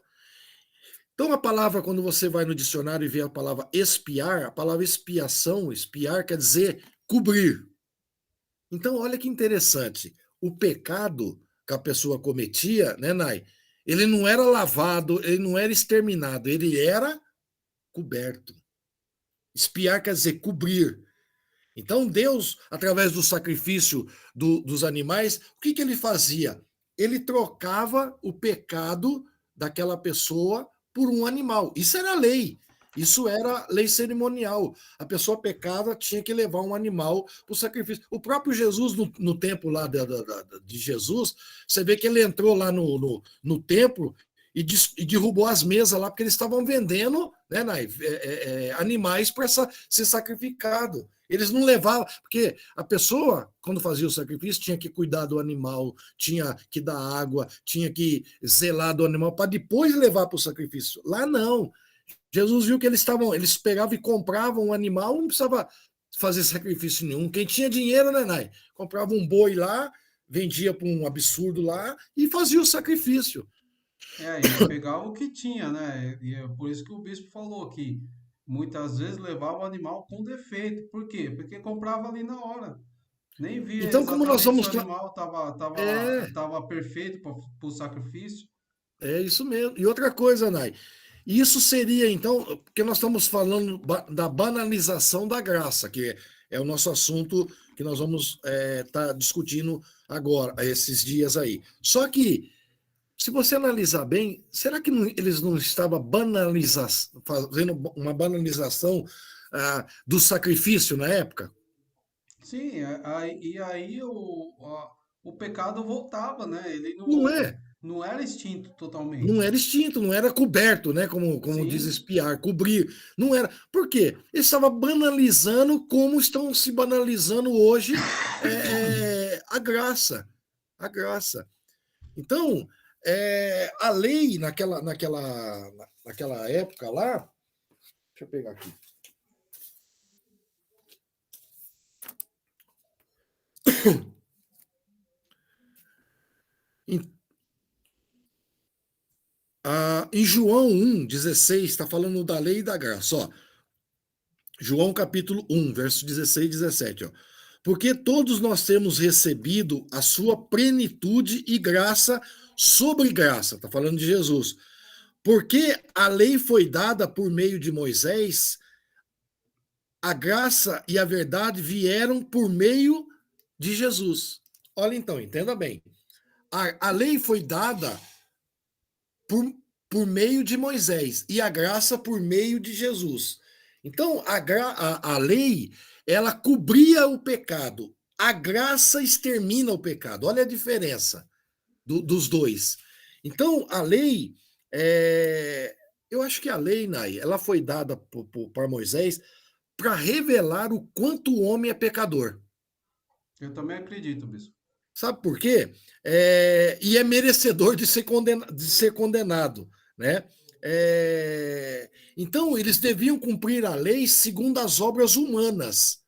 Então, a palavra, quando você vai no dicionário e vê a palavra expiar, a palavra expiação, expiar quer dizer cobrir. Então, olha que interessante. O pecado que a pessoa cometia, né, Nai? Ele não era lavado, ele não era exterminado, ele era coberto. Expiar quer dizer cobrir. Então, Deus, através do sacrifício dos animais, o que ele fazia? Ele trocava o pecado daquela pessoa por um animal. Isso era lei. Isso era lei cerimonial. A pessoa pecava, tinha que levar um animal para o sacrifício. O próprio Jesus, no templo lá de Jesus, você vê que ele entrou lá no templo e derrubou as mesas lá, porque eles estavam vendendo, né, animais para ser sacrificado. Eles não levavam, porque a pessoa, quando fazia o sacrifício, tinha que cuidar do animal, tinha que dar água, tinha que zelar do animal para depois levar para o sacrifício. Lá não. Jesus viu que eles pegavam e compravam um animal, não precisava fazer sacrifício nenhum. Quem tinha dinheiro, né, Nai? Comprava um boi lá, vendia para um absurdo lá e fazia o sacrifício. E pegava o que tinha, né? E é por isso que o bispo falou que muitas vezes levava o animal com defeito. Por quê? Porque comprava ali na hora. Nem via Então, como nós exatamente se vamos. o animal estava perfeito para o sacrifício. É isso mesmo. E outra coisa, Nai. Isso seria, então, porque nós estamos falando da banalização da graça, que é o nosso assunto que nós vamos estar discutindo agora, esses dias aí. Só que, se você analisar bem, será que eles não estavam fazendo uma banalização do sacrifício na época? Sim, e aí o pecado voltava, né? Ele Não é. não era extinto Não totalmente. era extinto, não era coberto, né? Como diz Sim, espiar, cobrir. Não era. Por quê? Ele estava banalizando como estão se banalizando hoje a graça. A graça. Então, a lei naquela época lá. Deixa eu pegar aqui. Em, em João 1,16, está falando da lei e da graça. Ó, João capítulo 1, verso 16 e 17. Ó. Porque todos nós temos recebido a sua plenitude e graça sobre graça. Está falando de Jesus. Porque a lei foi dada por meio de Moisés, a graça e a verdade vieram por meio de Jesus. Olha então, entenda bem. A lei foi dada por, por meio de Moisés e a graça por meio de Jesus. Então, a lei, ela cobria o pecado. A graça extermina o pecado. Olha a diferença dos dois. Então, a lei, eu acho que a lei, Nai, ela foi dada por Moisés para revelar o quanto o homem é pecador. eu também acredito, bispo. Sabe por quê? E é merecedor de ser condenado, né? Então, eles deviam cumprir a lei segundo as obras humanas.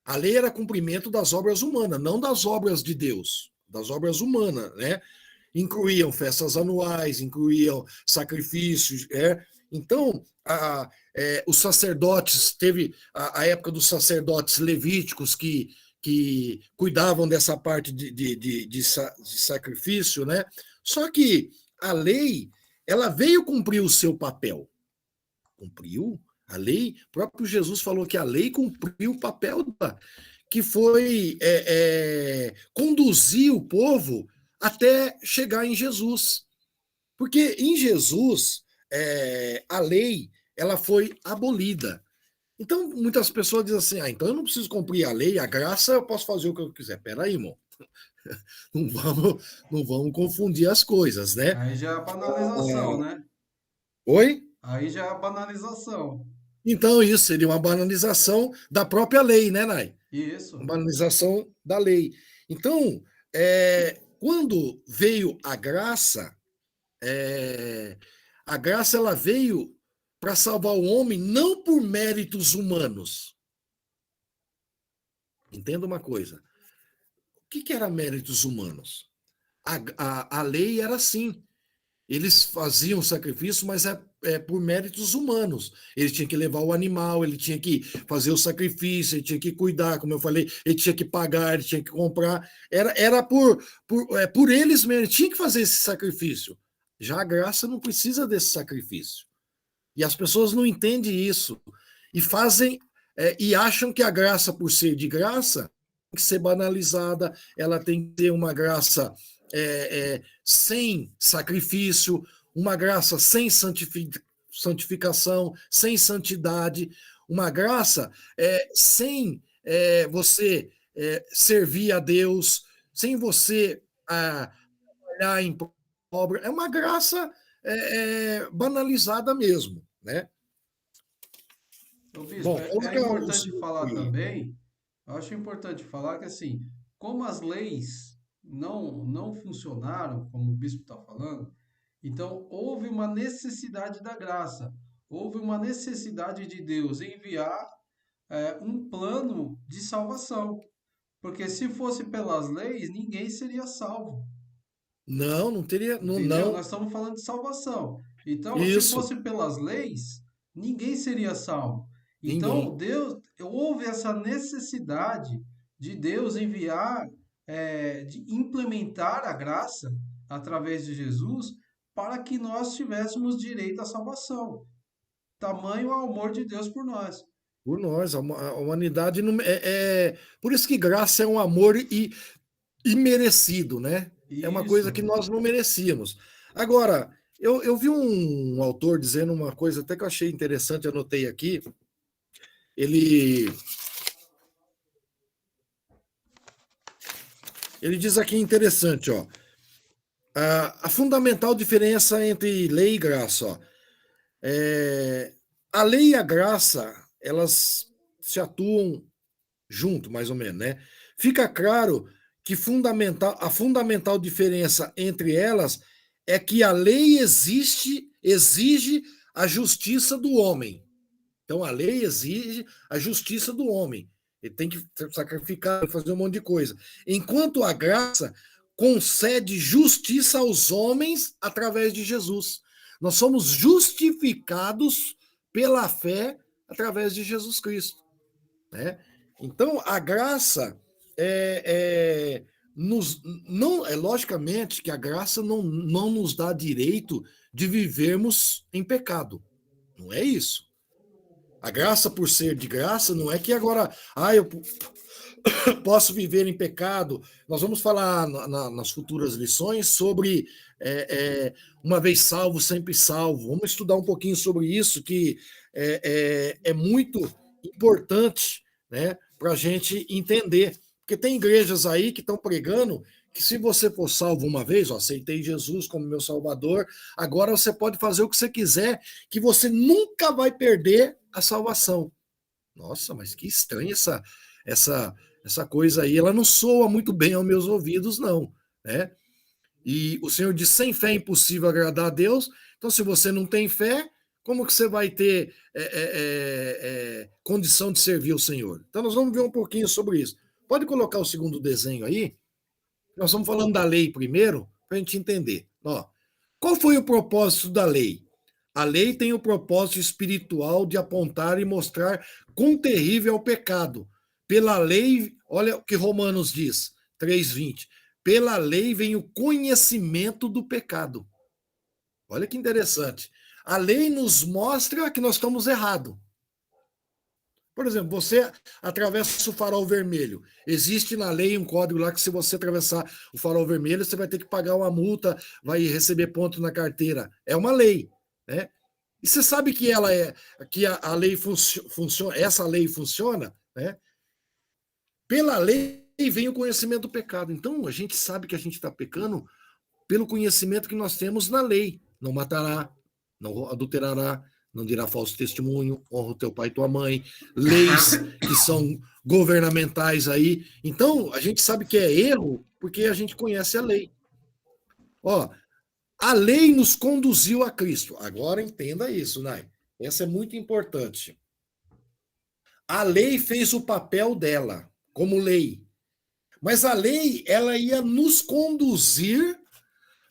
A lei era cumprimento das obras humanas, não das obras de Deus, das obras humanas, né? Incluíam festas anuais, incluíam sacrifícios, Então, os sacerdotes, teve a época dos sacerdotes levíticos que cuidavam dessa parte de sacrifício, né? Só que a lei, ela veio cumprir o seu papel. Cumpriu a lei. O próprio Jesus falou que a lei cumpriu o papel que foi conduzir o povo até chegar em Jesus. Porque em Jesus, a lei ela foi abolida. Então, muitas pessoas dizem assim, então eu não preciso cumprir a lei, a graça, eu posso fazer o que eu quiser. Peraí, irmão. Não vamos confundir as coisas, né? Aí já é a banalização, né? Oi? Aí já é a banalização. Então, isso seria uma banalização da própria lei, né, Nai? Uma Isso. banalização da lei. Então, quando veio a graça ela veio para salvar o homem não por méritos humanos. Entenda uma coisa. O que era méritos humanos? A lei era assim. Eles faziam sacrifício, mas por méritos humanos. Ele tinha que levar o animal, ele tinha que fazer o sacrifício, ele tinha que cuidar, como eu falei, ele tinha que pagar, ele tinha que comprar. Era por eles mesmo, ele tinha que fazer esse sacrifício. Já a graça não precisa desse sacrifício. E as pessoas não entendem isso. E fazem, e acham que a graça, por ser de graça, tem que ser banalizada, ela tem que ter uma graça sem sacrifício, uma graça sem santificação, sem santidade, uma graça sem você servir a Deus, sem você trabalhar em obra. É uma graça banalizada mesmo, né? Ô, bispo, Bom, é coloca o importante segundo falar aí. também, eu acho importante falar que assim, como as leis não funcionaram, como o bispo está falando, então houve uma necessidade da graça, houve uma necessidade de Deus enviar um plano de salvação, porque se fosse pelas leis, ninguém seria salvo. Não, não teria, não, Entendeu? não. Nós estamos falando de salvação. Então, se Isso, fosse pelas leis, ninguém seria salvo. Então, ninguém. Deus, houve essa necessidade de Deus enviar, de implementar a graça através de Jesus para que nós tivéssemos direito à salvação. Tamanho o amor de Deus por nós. Por nós, a humanidade não por isso que graça é um amor imerecido, né? É uma coisa que Isso. nós não merecíamos. Agora, eu vi um autor dizendo uma coisa até que eu achei interessante, anotei aqui. Ele diz aqui interessante, ó. A fundamental diferença entre lei e graça, ó. A lei e a graça, elas se atuam junto, mais ou menos, né? Fica claro que a fundamental diferença entre elas é que a lei exige a justiça do homem. Então a lei exige a justiça do homem. Ele tem que sacrificar, fazer um monte de coisa. Enquanto a graça concede justiça aos homens através de Jesus. Nós somos justificados pela fé através de Jesus Cristo, né? Então, a graça não é logicamente que a graça não nos dá direito de vivermos em pecado. Não é isso. A graça, por ser de graça, não é que agora eu posso viver em pecado. Nós vamos falar nas futuras lições sobre uma vez salvo, sempre salvo. Vamos estudar um pouquinho sobre isso, que é muito importante, né, para a gente entender. Porque tem igrejas aí que estão pregando que se você for salvo uma vez, aceitei Jesus como meu salvador, agora você pode fazer o que você quiser, que você nunca vai perder a salvação. Nossa, mas que estranha essa coisa aí. Ela não soa muito bem aos meus ouvidos, não, né? E o Senhor diz, sem fé é impossível agradar a Deus. Então, se você não tem fé, como que você vai ter condição de servir o Senhor? Então, nós vamos ver um pouquinho sobre isso. Pode colocar o segundo desenho aí? Nós estamos falando da lei primeiro, para a gente entender. Ó, qual foi o propósito da lei? A lei tem o propósito espiritual de apontar e mostrar quão terrível é o pecado. Pela lei, olha o que Romanos diz, 3:20. Pela lei vem o conhecimento do pecado. Olha que interessante. A lei nos mostra que nós estamos errados. Por exemplo, você atravessa o farol vermelho. Existe na lei um código lá que se você atravessar o farol vermelho, você vai ter que pagar uma multa, vai receber ponto na carteira. É uma lei, né? E você sabe que a lei funciona, essa lei funciona, né? Pela lei vem o conhecimento do pecado. Então a gente sabe que a gente está pecando pelo conhecimento que nós temos na lei. Não matará, não adulterará, não dirá falso testemunho, honra o teu pai e tua mãe, leis que são governamentais aí. Então, a gente sabe que é erro porque a gente conhece a lei. Ó, a lei nos conduziu a Cristo. Agora entenda isso, Nai. Essa é muito importante. A lei fez o papel dela como lei. Mas a lei, ela ia nos conduzir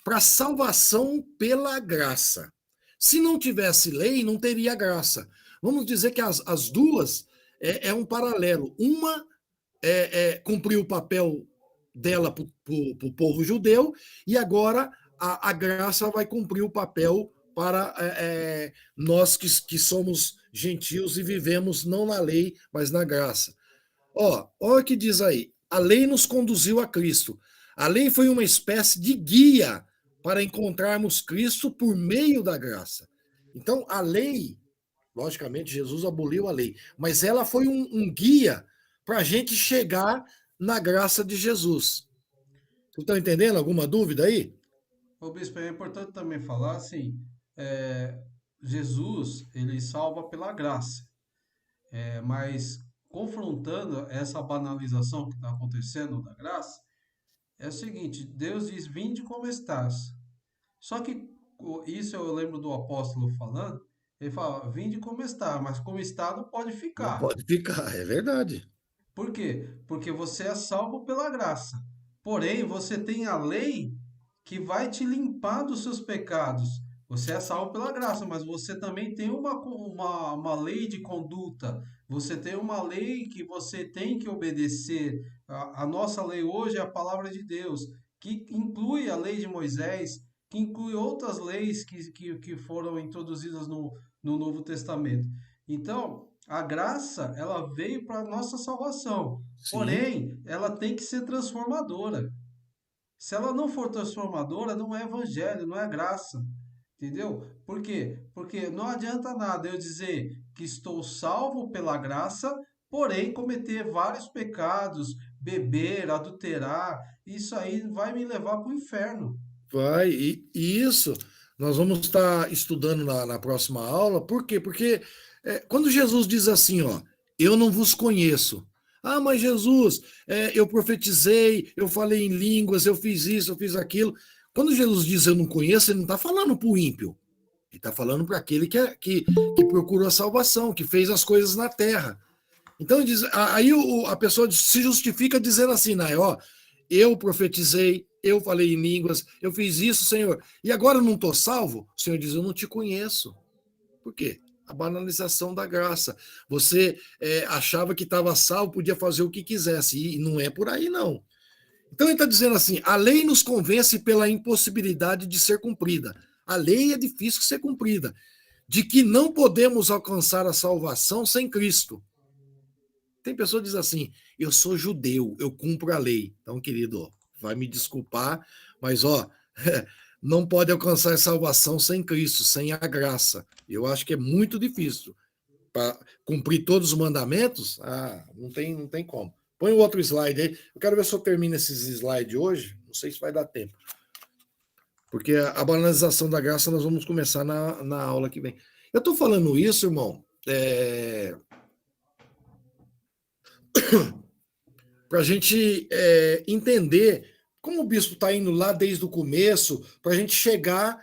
para a salvação pela graça. Se não tivesse lei, não teria graça. Vamos dizer que as duas é um paralelo. Uma cumpriu o papel dela para o povo judeu, e agora a graça vai cumprir o papel para nós que somos gentios e vivemos não na lei, mas na graça. Olha o que diz aí. A lei nos conduziu a Cristo. A lei foi uma espécie de guia para encontrarmos Cristo por meio da graça. Então, a lei, logicamente, Jesus aboliu a lei, mas ela foi um guia para a gente chegar na graça de Jesus. Vocês estão entendendo? Alguma dúvida aí? Ô, bispo, é importante também falar assim, Jesus, ele salva pela graça, mas confrontando essa banalização que está acontecendo da graça, é o seguinte, Deus diz, vinde como estás. Só que isso eu lembro do apóstolo falando, ele fala, vinde como está, mas como está não pode Não ficar. pode ficar, é verdade. Por quê? Porque você é salvo pela graça. Porém, você tem a lei que vai te limpar dos seus pecados. Você é salvo pela graça, mas você também tem uma lei de conduta. Você tem uma lei que você tem que obedecer. A nossa lei hoje é a palavra de Deus, que inclui a lei de Moisés, que inclui outras leis que foram introduzidas no Novo Testamento. Então, a graça, ela veio para a nossa salvação, Sim, porém, ela tem que ser transformadora. Se ela não for transformadora, não é evangelho, não é graça. Entendeu? Por quê? Porque não adianta nada eu dizer que estou salvo pela graça, porém cometer vários pecados, beber, adulterar, isso aí vai me levar para o inferno. vai. E isso nós vamos estar estudando na próxima aula. Por quê? Porque quando Jesus diz assim, ó, eu não vos conheço. Ah, mas Jesus, eu profetizei, eu falei em línguas, eu fiz isso, eu fiz aquilo. Quando Jesus diz eu não conheço, ele não está falando para o ímpio. Ele está falando para aquele que procurou a salvação, que fez as coisas na terra. Então ele diz, aí a pessoa se justifica dizendo assim, né, ó, eu profetizei, eu falei em línguas, eu fiz isso, Senhor, e agora eu não estou salvo? O Senhor diz, eu não te conheço. Por quê? A banalização da graça. Você achava que estava salvo, podia fazer o que quisesse, e não é por aí, não. Então ele está dizendo assim: a lei nos convence pela impossibilidade de ser cumprida. A lei é difícil de ser cumprida, de que não podemos alcançar a salvação sem Cristo. Tem pessoa que diz assim: eu sou judeu, eu cumpro a lei. Então, querido, vai me desculpar, mas ó, não pode alcançar a salvação sem Cristo, sem a graça. Eu acho que é muito difícil. Para cumprir todos os mandamentos, não tem como. Põe o outro slide aí. Eu quero ver se eu termino esses slides hoje. Não sei se vai dar tempo. Porque a banalização da graça nós vamos começar na aula que vem. Eu estou falando isso, irmão, para a gente entender como o bispo está indo lá desde o começo, para a gente chegar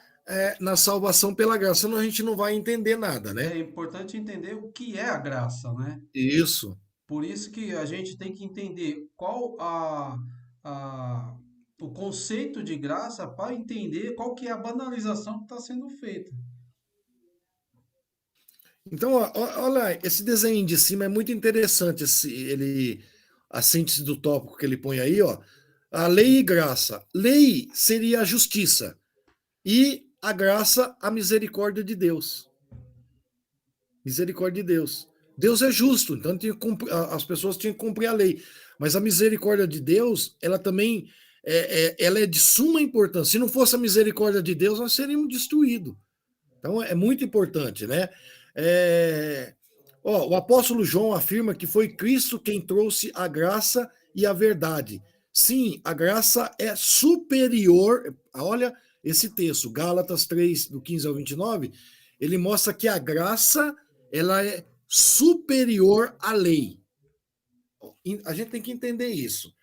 na salvação pela graça, senão a gente não vai entender nada, né? É importante entender o que é a graça, né? Isso. Por isso que a gente tem que entender qual a, o conceito de graça para entender qual que é a banalização que está sendo feita. Então, olha, esse desenho de cima é muito interessante, a síntese do tópico que ele põe aí, ó. A lei e graça. Lei seria a justiça e a graça, a misericórdia de Deus. Misericórdia de Deus. Deus é justo, então as pessoas tinham que cumprir a lei. Mas a misericórdia de Deus, ela também ela é de suma importância. Se não fosse a misericórdia de Deus, nós seríamos destruídos. Então é muito importante, né? O apóstolo João afirma que foi Cristo quem trouxe a graça e a verdade. Sim, a graça é superior. Olha esse texto, Gálatas 3, do 15 ao 29, ele mostra que a graça ela é superior à lei. A gente tem que entender isso.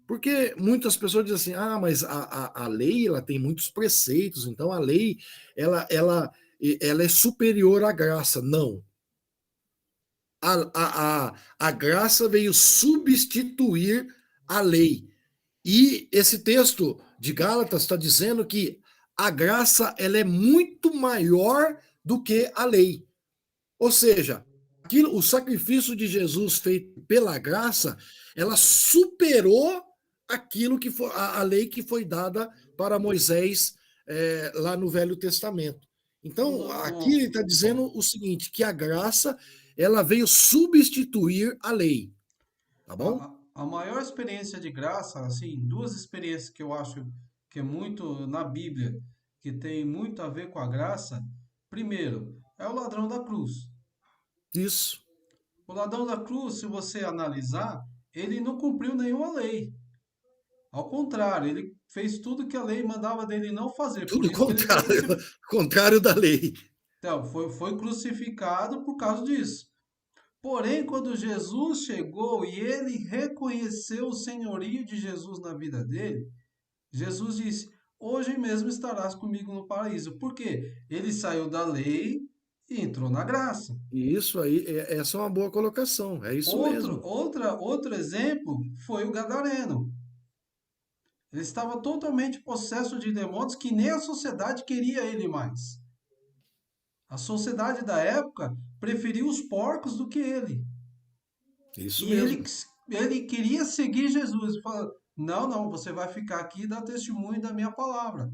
Porque muitas pessoas dizem assim, mas a lei ela tem muitos preceitos, então a lei ela é superior à graça. Não. A graça veio substituir a lei. E esse texto de Gálatas está dizendo que a graça ela é muito maior do que a lei. Ou seja, o sacrifício de Jesus feito pela graça, ela superou aquilo que foi a lei que foi dada para Moisés lá no Velho Testamento. Então, aqui ele está dizendo o seguinte, que a graça ela veio substituir a lei, tá bom? A maior experiência de graça, assim, duas experiências que eu acho que é muito na Bíblia, que tem muito a ver com a graça. Primeiro, é o ladrão da cruz. Isso. O ladrão da cruz, se você analisar, ele não cumpriu nenhuma lei. Ao contrário, ele fez tudo que a lei mandava dele não fazer. Por Tudo isso que ele foi contrário, crucificado. contrário da lei. Então, foi crucificado por causa disso. Porém, quando Jesus chegou e ele reconheceu o senhorio de Jesus na vida dele, Jesus disse: hoje mesmo estarás comigo no paraíso. Por quê? Ele saiu da lei e entrou na graça. Isso aí, essa é uma boa colocação, é isso mesmo. Outro exemplo foi o Gadareno. Ele estava totalmente possesso de demônios que nem a sociedade queria ele mais. A sociedade da época preferia os porcos do que ele. Isso E ele, mesmo. ele queria seguir Jesus. Ele falou: não, você vai ficar aqui e dar testemunho da minha palavra.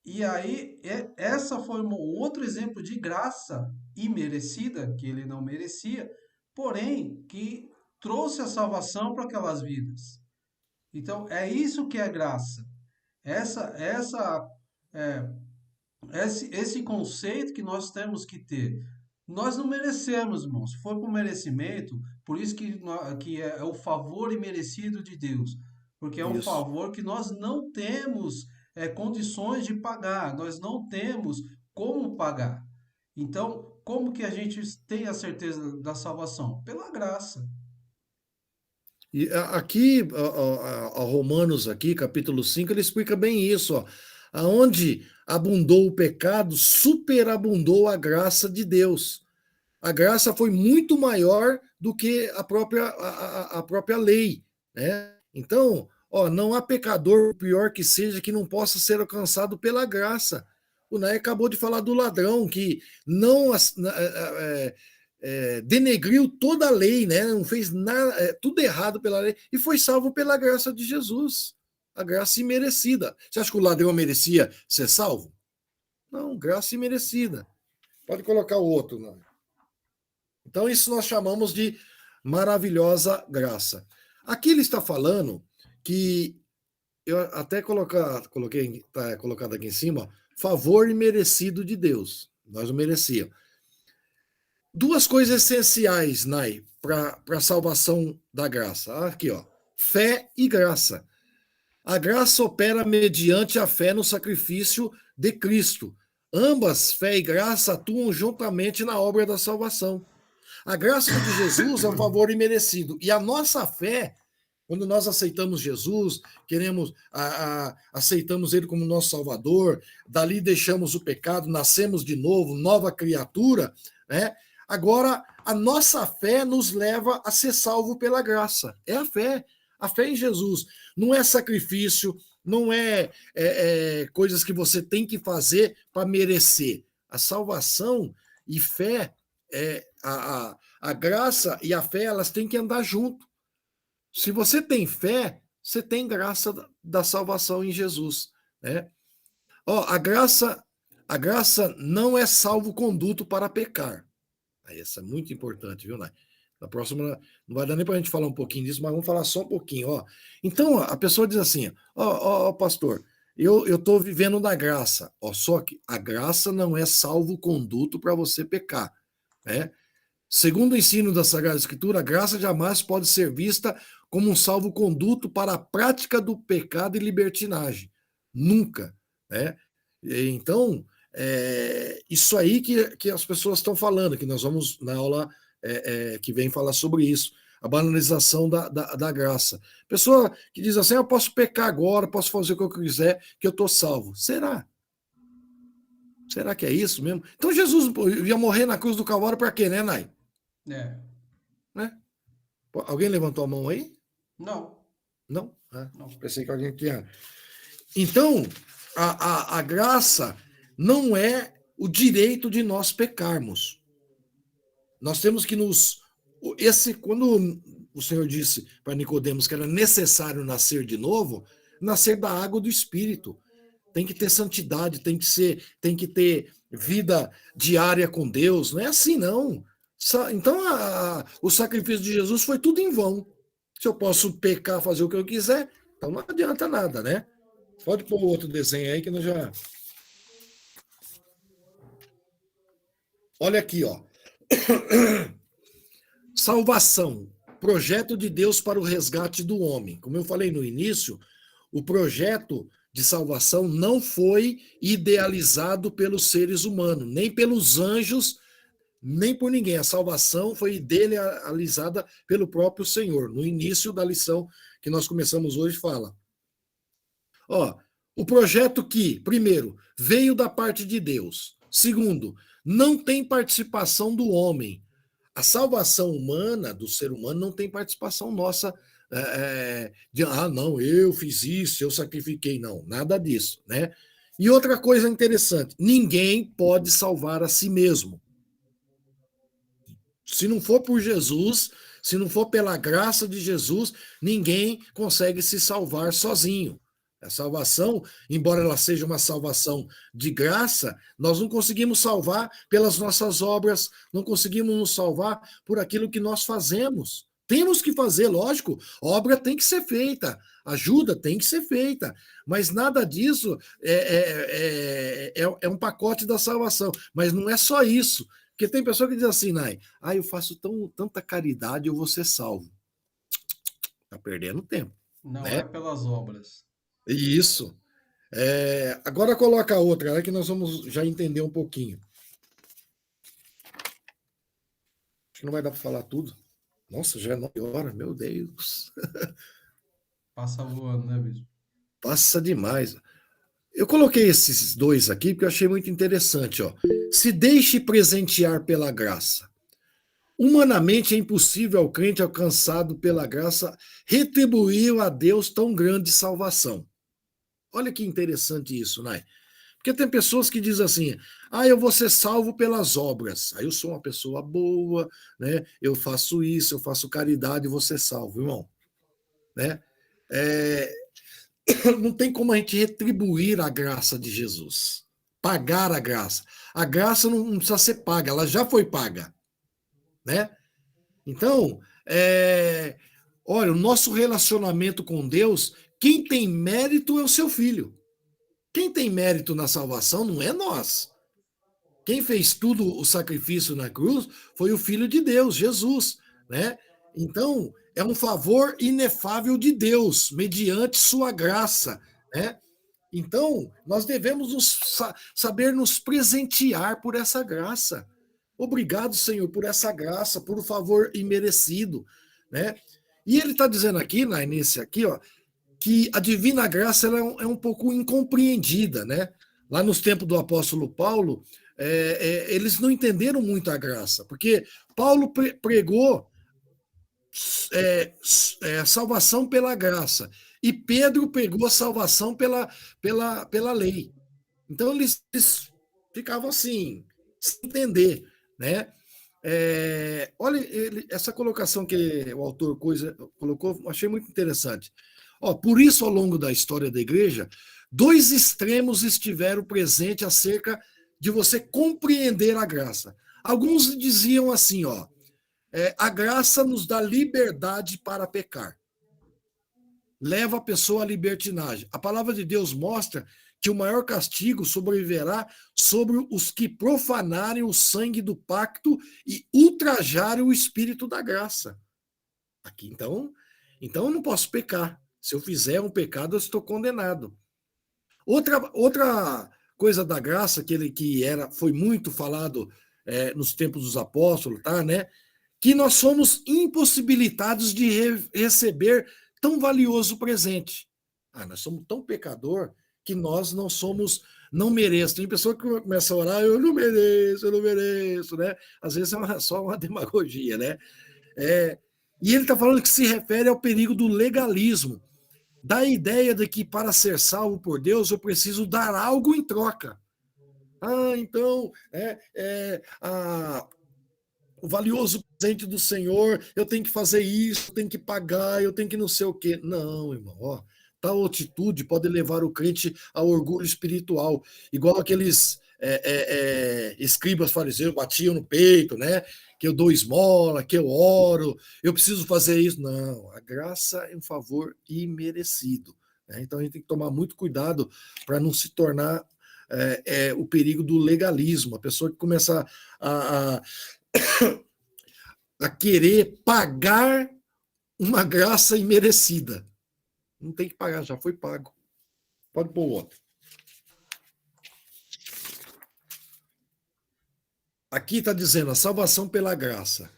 E aí, essa foi um outro exemplo de graça imerecida, que ele não merecia, porém, que trouxe a salvação para aquelas vidas. Então, é isso que é graça. Essa é, esse conceito que nós temos que ter. Nós não merecemos, irmãos. Se for por merecimento, por isso que é o favor imerecido de Deus. Porque é um Isso. favor que nós não temos condições de pagar, nós não temos como pagar. Então, como que a gente tem a certeza da salvação? Pela graça. E aqui, a Romanos, aqui, capítulo 5, ele explica bem isso. Ó. Aonde abundou o pecado, superabundou a graça de Deus. A graça foi muito maior do que a própria lei. Né? Então, ó, não há pecador, pior que seja, que não possa ser alcançado pela graça. O Ney acabou de falar do ladrão, que não denegriu toda a lei, né? Não fez nada, tudo errado pela lei, e foi salvo pela graça de Jesus. A graça imerecida. Você acha que o ladrão merecia ser salvo? Não, graça imerecida. Pode colocar o outro, não. Então, isso nós chamamos de maravilhosa graça. Aqui ele está falando que, eu até coloquei, está colocado aqui em cima, favor imerecido de Deus. Nós não merecíamos. Duas coisas essenciais, Nai, para a salvação da graça. Aqui, ó. Fé e graça. A graça opera mediante a fé no sacrifício de Cristo. Ambas, fé e graça, atuam juntamente na obra da salvação. A graça de Jesus é um favor imerecido. E a nossa fé, quando nós aceitamos Jesus, aceitamos Ele como nosso Salvador, dali deixamos o pecado, nascemos de novo, nova criatura, né? Agora, a nossa fé nos leva a ser salvo pela graça. É a fé em Jesus. Não é sacrifício, não é coisas que você tem que fazer para merecer. A salvação e fé, a graça e a fé, elas têm que andar junto. Se você tem fé, você tem graça da salvação em Jesus. Né? Ó, a graça não é salvo-conduto para pecar. Essa é muito importante, viu, Nai? Na próxima, não vai dar nem para a gente falar um pouquinho disso, mas vamos falar só um pouquinho. Ó. Então, a pessoa diz assim, pastor, eu estou vivendo na graça. Ó, só que a graça não é salvo-conduto para você pecar. Né? Segundo o ensino da Sagrada Escritura, a graça jamais pode ser vista como um salvo-conduto para a prática do pecado e libertinagem. Nunca. Né? Então, isso aí que as pessoas estão falando, que nós vamos, na aula que vem, falar sobre isso, a banalização da graça. Pessoa que diz assim, eu posso pecar agora, posso fazer o que eu quiser, que eu estou salvo. Será? Será que é isso mesmo? Então Jesus ia morrer na cruz do Calvário para quê, né, Nai? Né? Alguém levantou a mão aí? Não. Não? Não. Pensei que alguém tinha. Então, a graça não é o direito de nós pecarmos. Nós temos que quando o Senhor disse para Nicodemos que era necessário nascer de novo, nascer da água do Espírito. Tem que ter santidade, tem que ter vida diária com Deus. Não é assim, não. Então, o sacrifício de Jesus foi tudo em vão. Se eu posso pecar, fazer o que eu quiser, então não adianta nada, né? Pode pôr outro desenho aí que nós já... Olha aqui, ó. Salvação. Projeto de Deus para o resgate do homem. Como eu falei no início, o projeto de salvação não foi idealizado pelos seres humanos, nem pelos anjos, nem por ninguém. A salvação foi idealizada pelo próprio Senhor. No início da lição que nós começamos hoje, fala. Ó, o projeto que, primeiro, veio da parte de Deus. Segundo, não tem participação do homem. A salvação humana, do ser humano, não tem participação nossa não, eu fiz isso, eu sacrifiquei. Não, nada disso, né? E outra coisa interessante, ninguém pode salvar a si mesmo. Se não for por Jesus, se não for pela graça de Jesus, ninguém consegue se salvar sozinho. A salvação, embora ela seja uma salvação de graça, nós não conseguimos salvar pelas nossas obras, não conseguimos nos salvar por aquilo que nós fazemos. Temos que fazer, lógico, obra tem que ser feita, ajuda tem que ser feita, mas nada disso é um pacote da salvação. Mas não é só isso, porque tem pessoa que diz assim, Nai, eu faço tanta caridade, eu vou ser salvo. Está perdendo tempo. Não Né? é pelas obras. Isso. Agora coloca a outra, que nós vamos já entender um pouquinho. Acho que não vai dar para falar tudo. Nossa, já é 9 horas, meu Deus. Passa voando, né, bispo? Passa demais. Eu coloquei esses dois aqui porque eu achei muito interessante. Ó. Se deixe presentear pela graça. Humanamente é impossível ao crente alcançado pela graça retribuir a Deus tão grande salvação. Olha que interessante isso, né? Porque tem pessoas que dizem assim, eu vou ser salvo pelas obras. Aí eu sou uma pessoa boa, né? Eu faço isso, eu faço caridade e vou ser salvo, irmão. Né? Não tem como a gente retribuir a graça de Jesus. Pagar a graça. A graça não precisa ser paga, ela já foi paga. Né? Então, olha, o nosso relacionamento com Deus, quem tem mérito é o seu filho. Quem tem mérito na salvação não é nós. Quem fez tudo o sacrifício na cruz foi o Filho de Deus, Jesus. Né? Então, é um favor inefável de Deus, mediante sua graça. Né? Então, nós devemos saber nos presentear por essa graça. Obrigado, Senhor, por essa graça, por um favor imerecido. Né? E ele está dizendo aqui, nesse aqui, ó, que a divina graça ela é um pouco incompreendida. Né? Lá nos tempos do apóstolo Paulo, eles não entenderam muito a graça, porque Paulo pregou salvação pela graça, e Pedro pregou a salvação pela lei. Então eles ficavam assim, sem entender. Né? Olha essa colocação que o autor colocou, achei muito interessante. Por isso, ao longo da história da igreja, 2 extremos estiveram presentes acerca de você compreender a graça. Alguns diziam assim, a graça nos dá liberdade para pecar. Leva a pessoa à libertinagem. A palavra de Deus mostra que o maior castigo sobreviverá sobre os que profanarem o sangue do pacto e ultrajarem o espírito da graça. Aqui, então eu não posso pecar. Se eu fizer um pecado, eu estou condenado. Outra coisa da graça foi muito falado nos tempos dos apóstolos, tá, né? Que nós somos impossibilitados de receber tão valioso presente. Nós somos tão pecador que nós não merecemos. Tem pessoa que começa a orar, eu não mereço, né? Às vezes é só uma demagogia, né? E ele está falando que se refere ao perigo do legalismo, da ideia de que para ser salvo por Deus eu preciso dar algo em troca. Então, o valioso presente do Senhor, eu tenho que fazer isso, eu tenho que pagar, eu tenho que não sei o quê. Não, irmão, tal atitude pode levar o crente ao orgulho espiritual, igual aqueles escribas fariseus batiam no peito, né? Que eu dou esmola, que eu oro, eu preciso fazer isso. Não, a graça é um favor imerecido. Né? Então a gente tem que tomar muito cuidado para não se tornar o perigo do legalismo, a pessoa que começa a querer pagar uma graça imerecida. Não tem que pagar, já foi pago. Pode pôr o outro. Aqui está dizendo a salvação pela graça.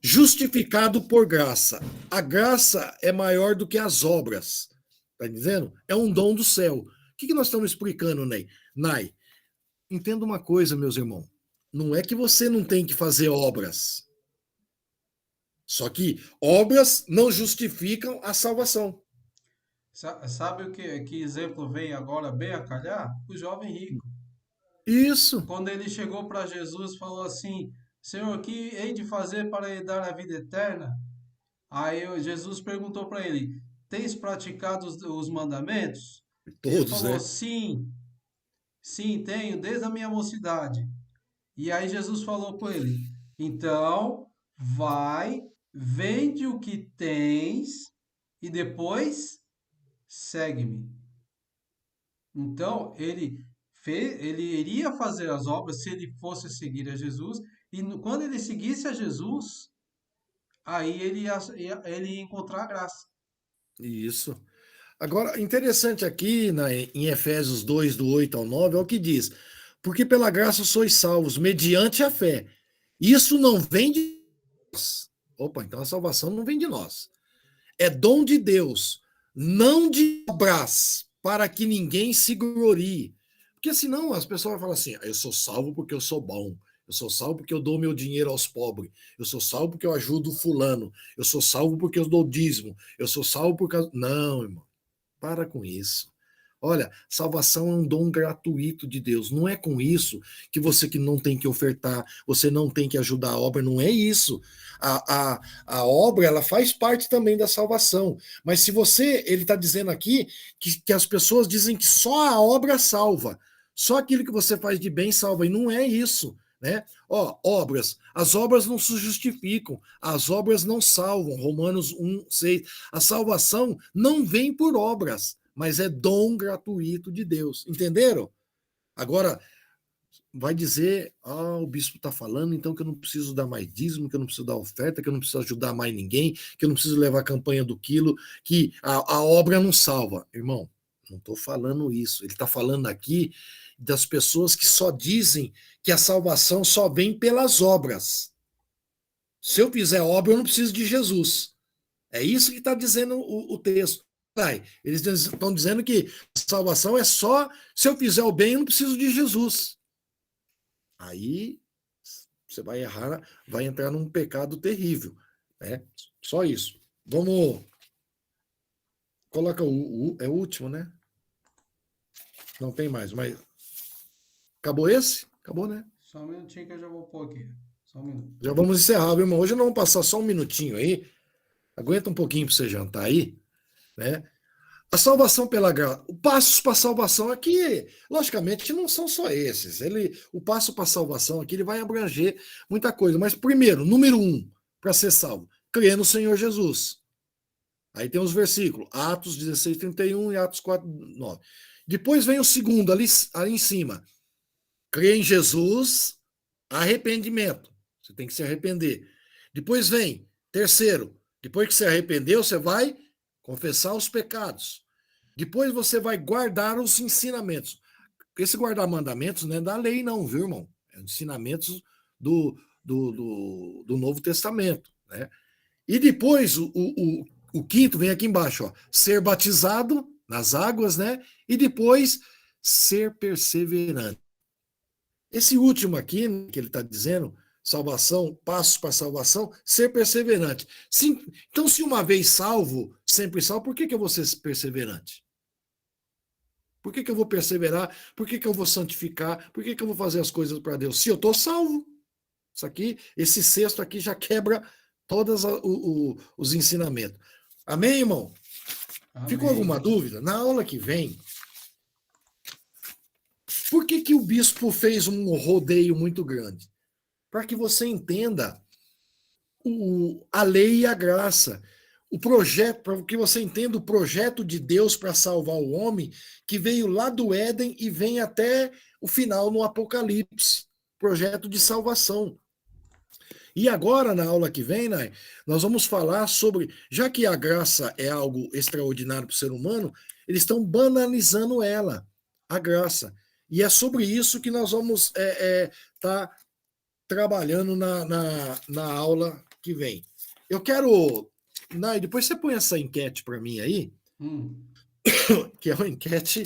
Justificado por graça. A graça é maior do que as obras. Está dizendo? É um dom do céu. O que nós estamos explicando, Nai? Entenda uma coisa, meus irmãos. Não é que você não tem que fazer obras. Só que obras não justificam a salvação. Sabe que exemplo vem agora bem a calhar? O jovem rico. Isso. Quando ele chegou para Jesus, falou assim: Senhor, o que hei de fazer para lhe dar a vida eterna? Aí Jesus perguntou para ele: tens praticado os mandamentos? Ele Todos, falou, né? sim, sim, tenho, desde a minha mocidade. E aí Jesus falou com ele, então, vai, vende o que tens e depois segue-me. Então, ele iria fazer as obras se ele fosse seguir a Jesus, e quando ele seguisse a Jesus, aí ele ia encontrar a graça. Isso. Agora, interessante aqui em Efésios 2, do 8 ao 9, é o que diz: porque pela graça sois salvos, mediante a fé. Isso não vem de nós. Opa, então a salvação não vem de nós. É dom de Deus, não de obras, para que ninguém se glorie. Porque senão as pessoas falam assim: eu sou salvo porque eu sou bom. Eu sou salvo porque eu dou meu dinheiro aos pobres. Eu sou salvo porque eu ajudo o fulano. Eu sou salvo porque eu dou dízimo. Eu sou salvo por causa. Não, irmão. Para com isso. Olha, salvação é um dom gratuito de Deus. Não é com isso que não tem que ofertar, você não tem que ajudar a obra. Não é isso. A obra, ela faz parte também da salvação. Mas se você, ele está dizendo aqui que as pessoas dizem que só a obra salva. Só aquilo que você faz de bem salva. E não é isso. Né? Ó, obras. As obras não se justificam. As obras não salvam. Romanos 1:6. A salvação não vem por obras, mas é dom gratuito de Deus. Entenderam? Agora, vai dizer, o bispo está falando, então que eu não preciso dar mais dízimo, que eu não preciso dar oferta, que eu não preciso ajudar mais ninguém, que eu não preciso levar a campanha do quilo, que a obra não salva. Irmão, não estou falando isso. Ele está falando aqui das pessoas que só dizem que a salvação só vem pelas obras. Se eu fizer obra, eu não preciso de Jesus. É isso que está dizendo o texto. Eles estão dizendo que salvação é só se eu fizer o bem, eu não preciso de Jesus. Aí você vai errar, vai entrar num pecado terrível. Né? Só isso. Vamos. Coloca é o último, né? Não tem mais, mas. Acabou esse? Acabou, né? Só um minutinho que eu já vou pôr aqui. Só um minuto. Já vamos encerrar, viu, irmão? Hoje nós vamos passar só um minutinho aí. Aguenta um pouquinho para você jantar aí, né? A salvação pela graça. Os passos para a salvação aqui, logicamente, não são só esses. O passo para a salvação aqui ele vai abranger muita coisa. Mas primeiro, número 1, para ser salvo, crer no Senhor Jesus. Aí tem os versículos, Atos 16:31 e Atos 4:9. Depois vem o segundo, ali em cima. Crer em Jesus, arrependimento. Você tem que se arrepender. Depois vem, terceiro, depois que você arrependeu, você vai confessar os pecados. Depois você vai guardar os ensinamentos. Esse guardar mandamentos não é da lei, não, viu, irmão? É ensinamentos do Novo Testamento. Né? E depois, o quinto vem aqui embaixo, ó, ser batizado nas águas, né? E depois ser perseverante. Esse último aqui, que ele está dizendo, salvação, passos para salvação, ser perseverante. Sim, então, se uma vez salvo, sempre salvo, por que eu vou ser perseverante? Por que eu vou perseverar? Por que eu vou santificar? Por que eu vou fazer as coisas para Deus? Se eu estou salvo. Isso aqui, esse sexto aqui já quebra todos os ensinamentos. Amém, irmão? Amém. Ficou alguma dúvida? Na aula que vem, por que o bispo fez um rodeio muito grande? Para que você entenda a lei e a graça. O projeto, para que você entenda o projeto de Deus para salvar o homem, que veio lá do Éden e vem até o final no Apocalipse. Projeto de salvação. E agora, na aula que vem, né, nós vamos falar sobre, já que a graça é algo extraordinário para o ser humano, eles estão banalizando ela, a graça. E é sobre isso que nós vamos estar trabalhando na aula que vem. Eu quero... Nai, depois você põe essa enquete para mim aí, que é uma enquete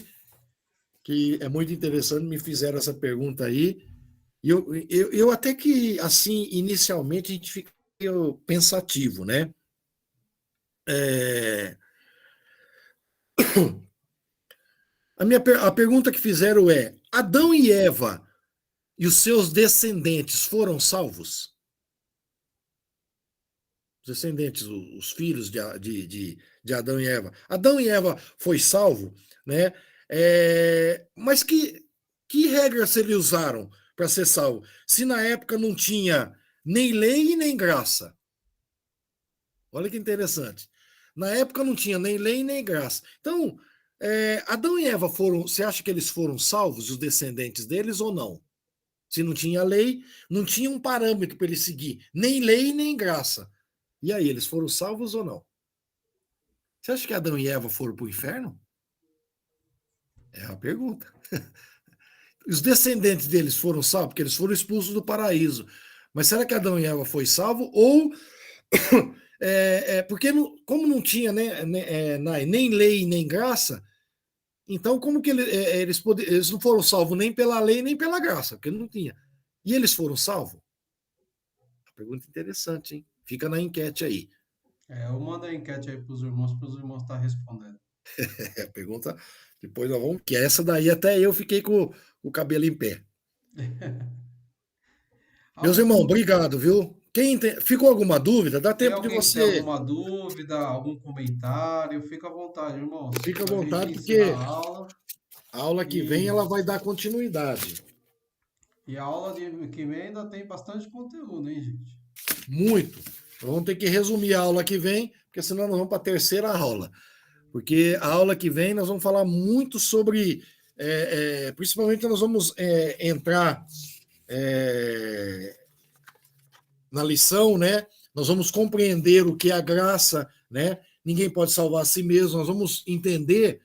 que é muito interessante, me fizeram essa pergunta aí, e eu até que, assim, inicialmente a gente fica pensativo, né? A pergunta que fizeram é: Adão e Eva e os seus descendentes foram salvos? descendentes, os filhos de Adão e Eva. Adão e Eva foi salvo, né? Mas que regras eles usaram para ser salvo? Se na época não tinha nem lei e nem graça. Olha que interessante. Na época não tinha nem lei nem graça. Então, Adão e Eva foram. Você acha que eles foram salvos, os descendentes deles, ou não? Se não tinha lei, não tinha um parâmetro para eles seguir, nem lei nem graça. E aí, eles foram salvos ou não? Você acha que Adão e Eva foram para o inferno? É a pergunta. Os descendentes deles foram salvos, porque eles foram expulsos do paraíso. Mas será que Adão e Eva foi salvo? Ou porque como não tinha nem lei nem graça, então como que eles não foram salvos nem pela lei nem pela graça, porque não tinha. E eles foram salvos? Pergunta interessante, hein? Fica na enquete aí. Eu mando a enquete aí para os irmãos estar respondendo. A pergunta, depois nós vamos, que essa daí até eu fiquei com o cabelo em pé. Meus irmãos, obrigado, viu? Ficou alguma dúvida? Dá tempo de você. Tem alguma dúvida, algum comentário? Fica à vontade, irmãos. Fica à vontade, porque a aula que vem ela vai dar continuidade. E a aula que vem ainda tem bastante conteúdo, hein, gente? Muito. Vamos ter que resumir a aula que vem, porque senão nós vamos para a terceira aula. Porque a aula que vem nós vamos falar muito sobre, principalmente nós vamos entrar na lição, né? Nós vamos compreender o que é a graça, né? Ninguém pode salvar a si mesmo. Nós vamos entender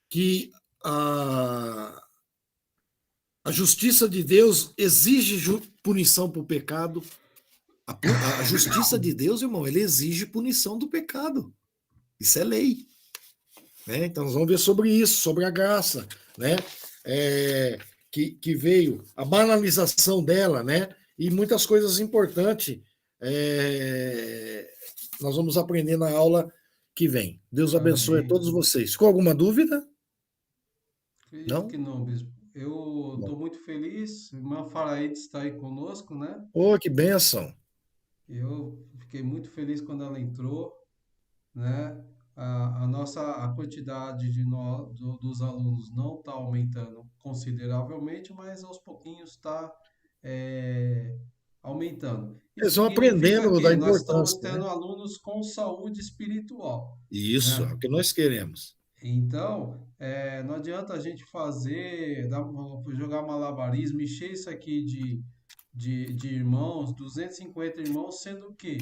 que a justiça de Deus exige punição para o pecado. A justiça de Deus, irmão, ele exige punição do pecado. Isso é lei. Né? Então, nós vamos ver sobre isso, sobre a graça, né? Que veio, a banalização dela, né? E muitas coisas importantes nós vamos aprender na aula que vem. Deus abençoe a todos vocês. Ficou alguma dúvida? Acredito que não, bispo. Eu estou muito feliz. Irmã Faraíde está aí conosco, né? Oh, que bênção! Eu fiquei muito feliz quando ela entrou, né? A quantidade dos alunos não está aumentando consideravelmente, mas aos pouquinhos está aumentando. Eles vão aprendendo da importância. Nós estamos tendo alunos com saúde espiritual. Isso, é o que nós queremos. Então, não adianta a gente jogar malabarismo, encher isso aqui de irmãos, 250 irmãos, sendo que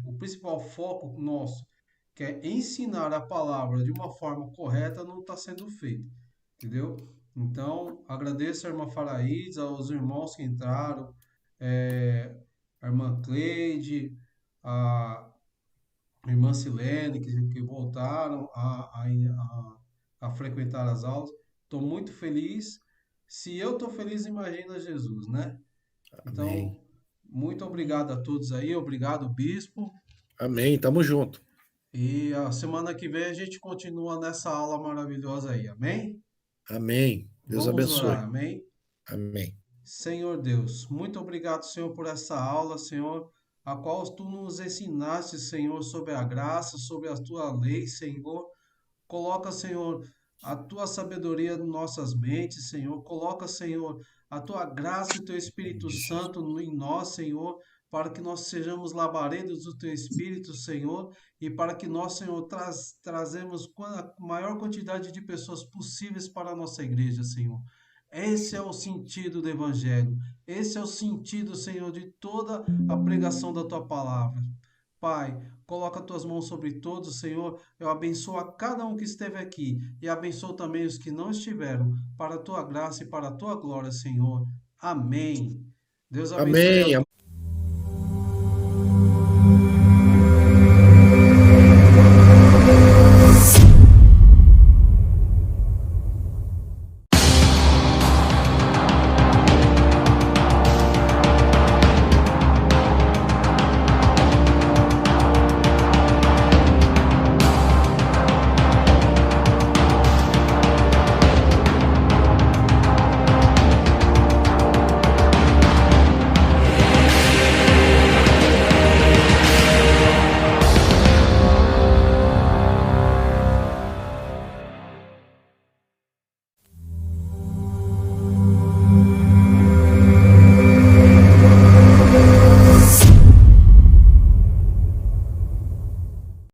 o principal foco nosso, que é ensinar a palavra de uma forma correta, não está sendo feito, entendeu? Então, agradeço a irmã Faraídes, aos irmãos que entraram, a irmã Cleide, a irmã Silene, que voltaram a frequentar as aulas. Estou muito feliz. Se eu estou feliz, imagina Jesus, né? Então, Amém. Muito obrigado a todos aí. Obrigado, bispo. Amém. Tamo junto. E a semana que vem a gente continua nessa aula maravilhosa aí. Amém? Amém. Deus abençoe. Orar, amém? Amém. Senhor Deus, muito obrigado, Senhor, por essa aula, Senhor, a qual tu nos ensinaste, Senhor, sobre a graça, sobre a tua lei, Senhor. Coloca, Senhor, a tua sabedoria em nossas mentes, Senhor. Coloca, Senhor, a tua graça e o teu Espírito Santo em nós, Senhor, para que nós sejamos labaredos do teu Espírito, Senhor, e para que nós, Senhor, trazemos a maior quantidade de pessoas possíveis para a nossa igreja, Senhor. Esse é o sentido do Evangelho. Esse é o sentido, Senhor, de toda a pregação da tua palavra. Pai, coloca as tuas mãos sobre todos, Senhor. Eu abençoo a cada um que esteve aqui e abençoo também os que não estiveram, para a tua graça e para a tua glória, Senhor. Amém. Deus abençoe. Amém.